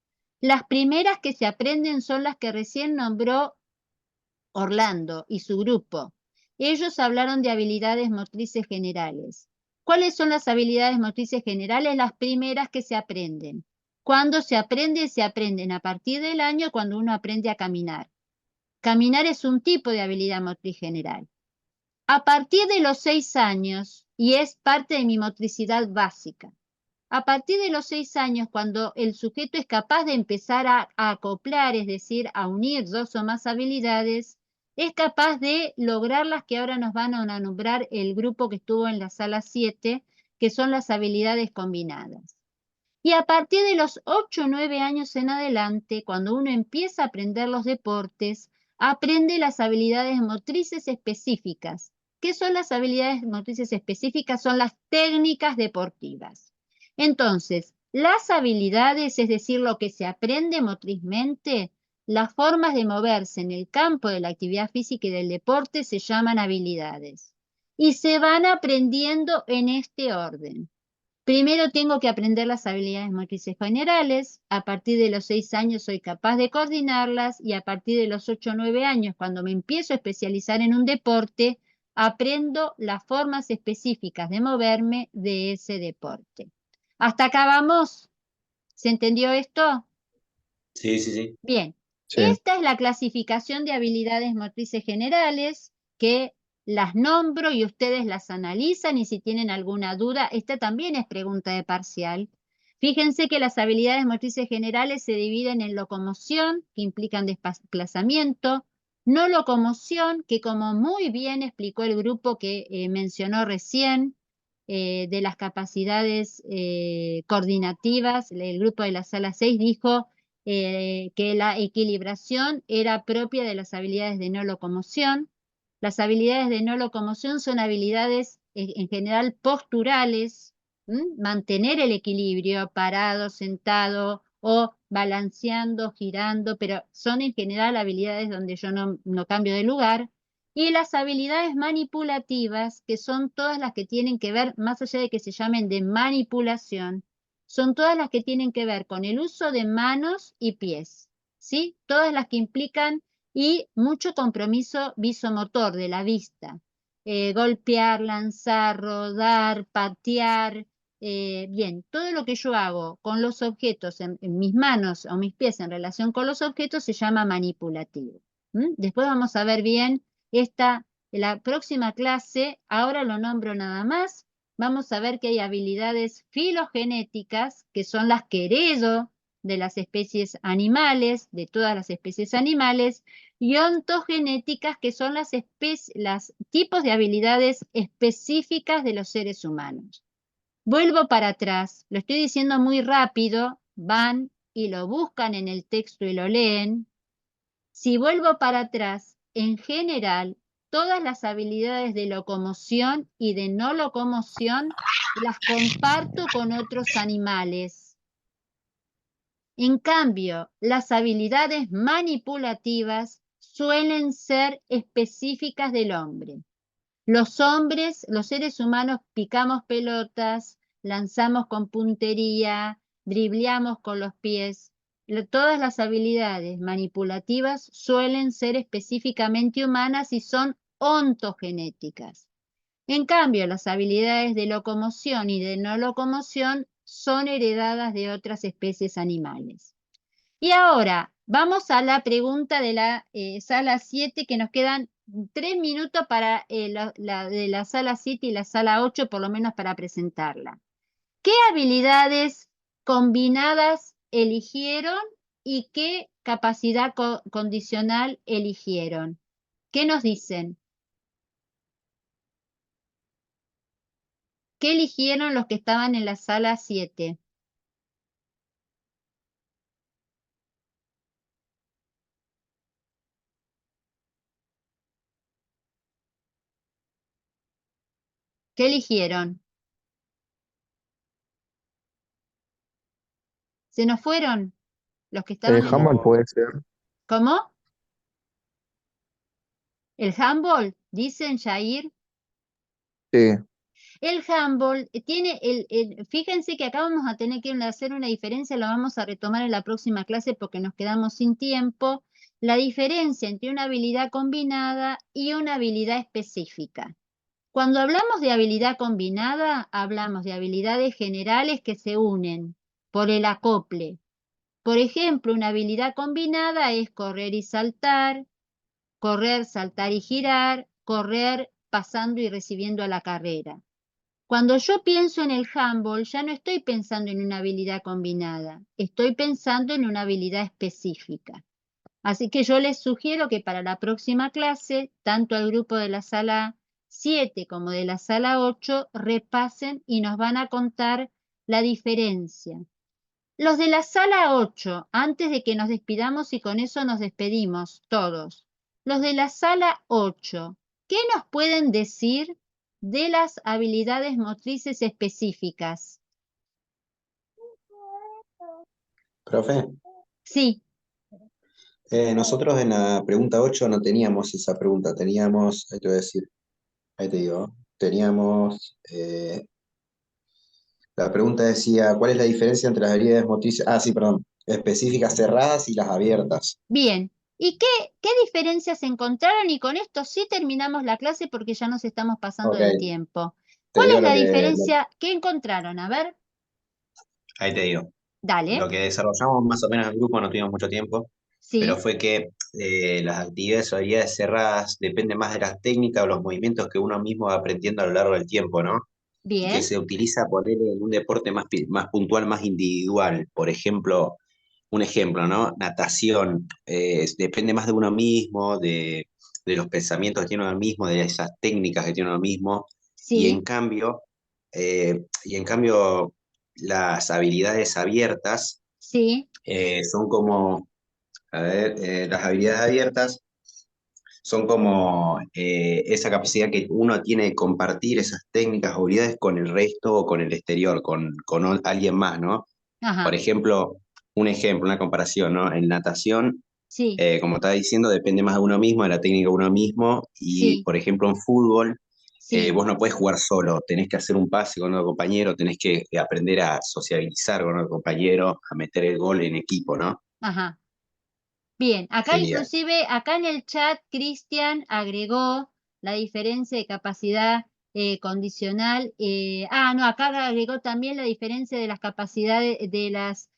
Las primeras que se aprenden son las que recién nombró Orlando y su grupo. Ellos hablaron de habilidades motrices generales. ¿Cuáles son las habilidades motrices generales? Las primeras que se aprenden. Cuando se aprenden a partir del año cuando uno aprende a caminar. Caminar es un tipo de habilidad motriz general. A partir de los 6 años, y es parte de mi motricidad básica, a partir de los 6 años, cuando el sujeto es capaz de empezar a acoplar, es decir, a unir 2 o más habilidades, es capaz de lograr las que ahora nos van a nombrar el grupo que estuvo en la sala 7, que son las habilidades combinadas. Y a partir de los 8 o 9 años en adelante, cuando uno empieza a aprender los deportes, aprende las habilidades motrices específicas. ¿Qué son las habilidades motrices específicas? Son las técnicas deportivas. Entonces, las habilidades, es decir, lo que se aprende motrizmente, las formas de moverse en el campo de la actividad física y del deporte se llaman habilidades. Y se van aprendiendo en este orden. Primero tengo que aprender las habilidades motrices generales, a partir de los 6 años soy capaz de coordinarlas y a partir de los 8 o 9 años, cuando me empiezo a especializar en un deporte, aprendo las formas específicas de moverme de ese deporte. ¿Hasta acá vamos? ¿Se entendió esto? Sí, sí, sí. Bien, Sí. esta es la clasificación de habilidades motrices generales que las nombro y ustedes las analizan y si tienen alguna duda, esta también es pregunta de parcial. Fíjense que las habilidades motrices generales se dividen en locomoción, que implican desplazamiento, no locomoción, que como muy bien explicó el grupo que mencionó recién, de las capacidades coordinativas, el grupo de la sala 6 dijo que la equilibración era propia de las habilidades de no locomoción. Las habilidades de no locomoción son habilidades en general posturales, mantener el equilibrio parado, sentado o balanceando, girando, pero son en general habilidades donde yo no cambio de lugar. Y las habilidades manipulativas, que son todas las que tienen que ver, más allá de que se llamen de manipulación, son todas las que tienen que ver con el uso de manos y pies, ¿sí? Todas las que implican y mucho compromiso visomotor de la vista. Golpear, lanzar, rodar, patear. Bien, todo lo que yo hago con los objetos en mis manos o mis pies en relación con los objetos se llama manipulativo. Después vamos a ver bien la próxima clase, ahora lo nombro nada más. Vamos a ver que hay habilidades filogenéticas, que son las que heredo de las especies animales, de todas las especies animales, y ontogenéticas, que son los tipos de habilidades específicas de los seres humanos. Vuelvo para atrás, lo estoy diciendo muy rápido, van y lo buscan en el texto y lo leen. Si vuelvo para atrás, en general, todas las habilidades de locomoción y de no locomoción las comparto con otros animales. En cambio, las habilidades manipulativas suelen ser específicas del hombre. Los hombres, los seres humanos, picamos pelotas, lanzamos con puntería, dribleamos con los pies. todas las habilidades manipulativas suelen ser específicamente humanas y son ontogenéticas. En cambio, las habilidades de locomoción y de no locomoción son heredadas de otras especies animales. Y ahora, vamos a la pregunta de la sala 7, que nos quedan 3 minutos para de la sala 7 y la sala 8, por lo menos para presentarla. ¿Qué habilidades combinadas eligieron y qué capacidad condicional eligieron? ¿Qué nos dicen? ¿Qué eligieron los que estaban en la sala 7? ¿Qué eligieron? ¿Se nos fueron los que estaban en la... Handball puede ser. ¿Cómo? ¿El handball? Dicen, Jair. Sí. El handball tiene fíjense que acá vamos a tener que hacer una diferencia, lo vamos a retomar en la próxima clase porque nos quedamos sin tiempo. La diferencia entre una habilidad combinada y una habilidad específica. Cuando hablamos de habilidad combinada, hablamos de habilidades generales que se unen por el acople. Por ejemplo, una habilidad combinada es correr y saltar, correr, saltar y girar, correr pasando y recibiendo a la carrera. Cuando yo pienso en el handball, ya no estoy pensando en una habilidad combinada, estoy pensando en una habilidad específica. Así que yo les sugiero que para la próxima clase, tanto al grupo de la sala 7 como de la sala 8, repasen y nos van a contar la diferencia. Los de la sala 8, antes de que nos despidamos y con eso nos despedimos todos, los de la sala 8, ¿qué nos pueden decir de las habilidades motrices específicas? Profe, Sí, nosotros en la pregunta 8 no teníamos esa pregunta, teníamos, ahí te voy a decir, ahí te digo, teníamos, la pregunta decía, ¿cuál es la diferencia entre las habilidades motrices, sí, perdón, específicas cerradas y las abiertas? bien. ¿Y qué diferencias encontraron? Y con esto sí terminamos la clase porque ya nos estamos pasando Ok, de tiempo. te ¿Cuál digo es la diferencia? ¿Qué encontraron? A ver, ahí te digo. dale. Lo que desarrollamos más o menos en el grupo, no tuvimos mucho tiempo, pero Sí, fue que las actividades o habilidades cerradas dependen más de las técnicas o los movimientos que uno mismo va aprendiendo a lo largo del tiempo, ¿no? Y que bien. se utiliza poner en un deporte más puntual, más individual. Por ejemplo, un ejemplo, ¿no? Natación, depende más de uno mismo, de los pensamientos que tiene uno mismo, de esas técnicas que tiene uno mismo, y en Sí, cambio, las habilidades abiertas sí, son como, a ver, las habilidades abiertas son como esa capacidad que uno tiene de compartir esas técnicas o habilidades con el resto o con el exterior, con alguien más, ¿no? Por ajá, ejemplo, una comparación, ¿no? En natación, sí, como estaba diciendo, depende más de uno mismo, de la técnica de uno mismo, y sí, por ejemplo en fútbol, sí, vos no podés jugar solo, tenés que hacer un pase con otro compañero, tenés que aprender a sociabilizar con otro compañero, a meter el gol en equipo, ¿no? ajá. Bien, acá Sería. inclusive, acá en el chat, Cristian agregó la diferencia de capacidad condicional. No, acá agregó también la diferencia de las capacidades de las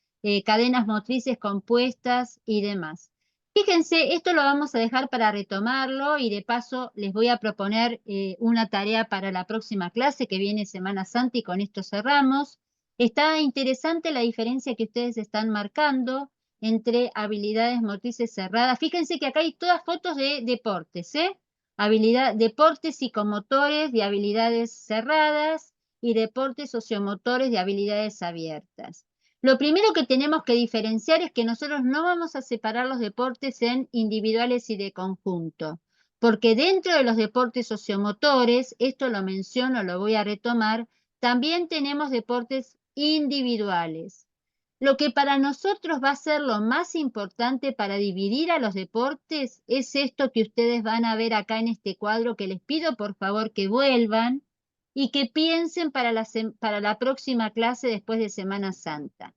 cadenas motrices compuestas y demás. Fíjense, esto lo vamos a dejar para retomarlo y de paso les voy a proponer una tarea para la próxima clase que viene Semana Santa y con esto cerramos. Está interesante la diferencia que ustedes están marcando entre habilidades motrices cerradas. Fíjense que acá hay todas fotos de deportes, ¿eh? Deportes psicomotores de habilidades cerradas y deportes sociomotores de habilidades abiertas. Lo primero que tenemos que diferenciar es que nosotros no vamos a separar los deportes en individuales y de conjunto, porque dentro de los deportes sociomotores, esto lo menciono, lo voy a retomar, también tenemos deportes individuales. Lo que para nosotros va a ser lo más importante para dividir a los deportes es esto que ustedes van a ver acá en este cuadro, que les pido por favor que vuelvan y que piensen para la próxima clase después de Semana Santa.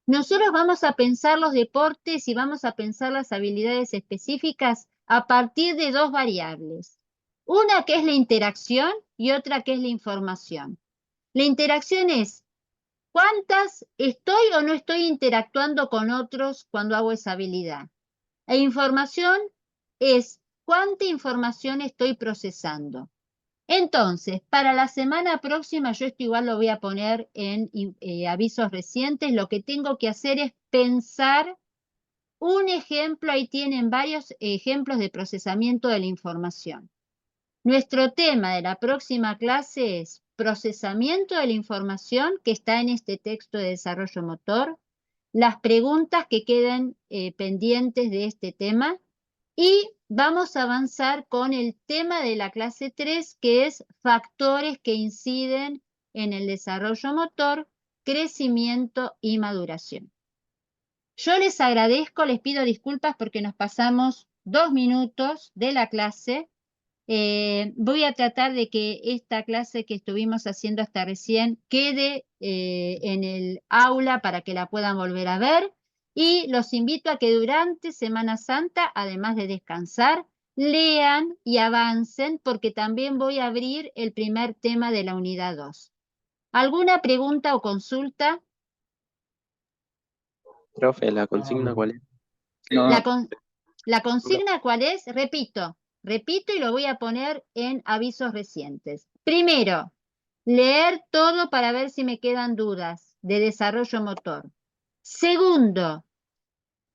Nosotros vamos a pensar los deportes y vamos a pensar las habilidades específicas a partir de dos variables. Una que es la interacción y otra que es la información. La interacción es cuántas estoy o no estoy interactuando con otros cuando hago esa habilidad. E información es cuánta información estoy procesando. Entonces, para la semana próxima, yo esto igual lo voy a poner en avisos recientes, lo que tengo que hacer es pensar un ejemplo, ahí tienen varios ejemplos de procesamiento de la información. Nuestro tema de la próxima clase es procesamiento de la información que está en este texto de desarrollo motor, las preguntas que queden pendientes de este tema y vamos a avanzar con el tema de la clase 3 que es factores que inciden en el desarrollo motor, crecimiento y maduración. Yo les agradezco, les pido disculpas porque nos pasamos 2 minutos de la clase. Voy a tratar de que esta clase que estuvimos haciendo hasta recién quede en el aula para que la puedan volver a ver y los invito a que durante Semana Santa, además de descansar, lean y avancen porque también voy a abrir el primer tema de la unidad 2. ¿Alguna pregunta o consulta? Profe, ¿la consigna cuál es? ¿La consigna cuál es? Repito y lo voy a poner en avisos recientes. Primero, leer todo para ver si me quedan dudas de desarrollo motor. Segundo,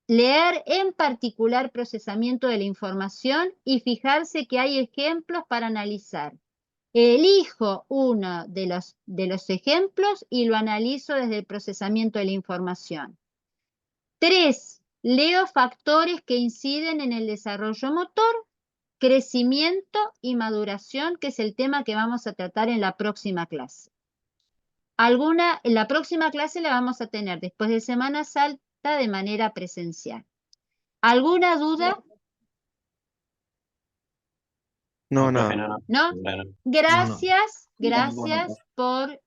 leer en particular procesamiento de la información y fijarse que hay ejemplos para analizar. Elijo uno de los ejemplos y lo analizo desde el procesamiento de la información. 3. Leo factores que inciden en el desarrollo motor, crecimiento y maduración, que es el tema que vamos a tratar en la próxima clase. En la próxima clase la vamos a tener después de Semana Santa de manera presencial. ¿Alguna duda? No, profe, nada. ¿No? no. Gracias por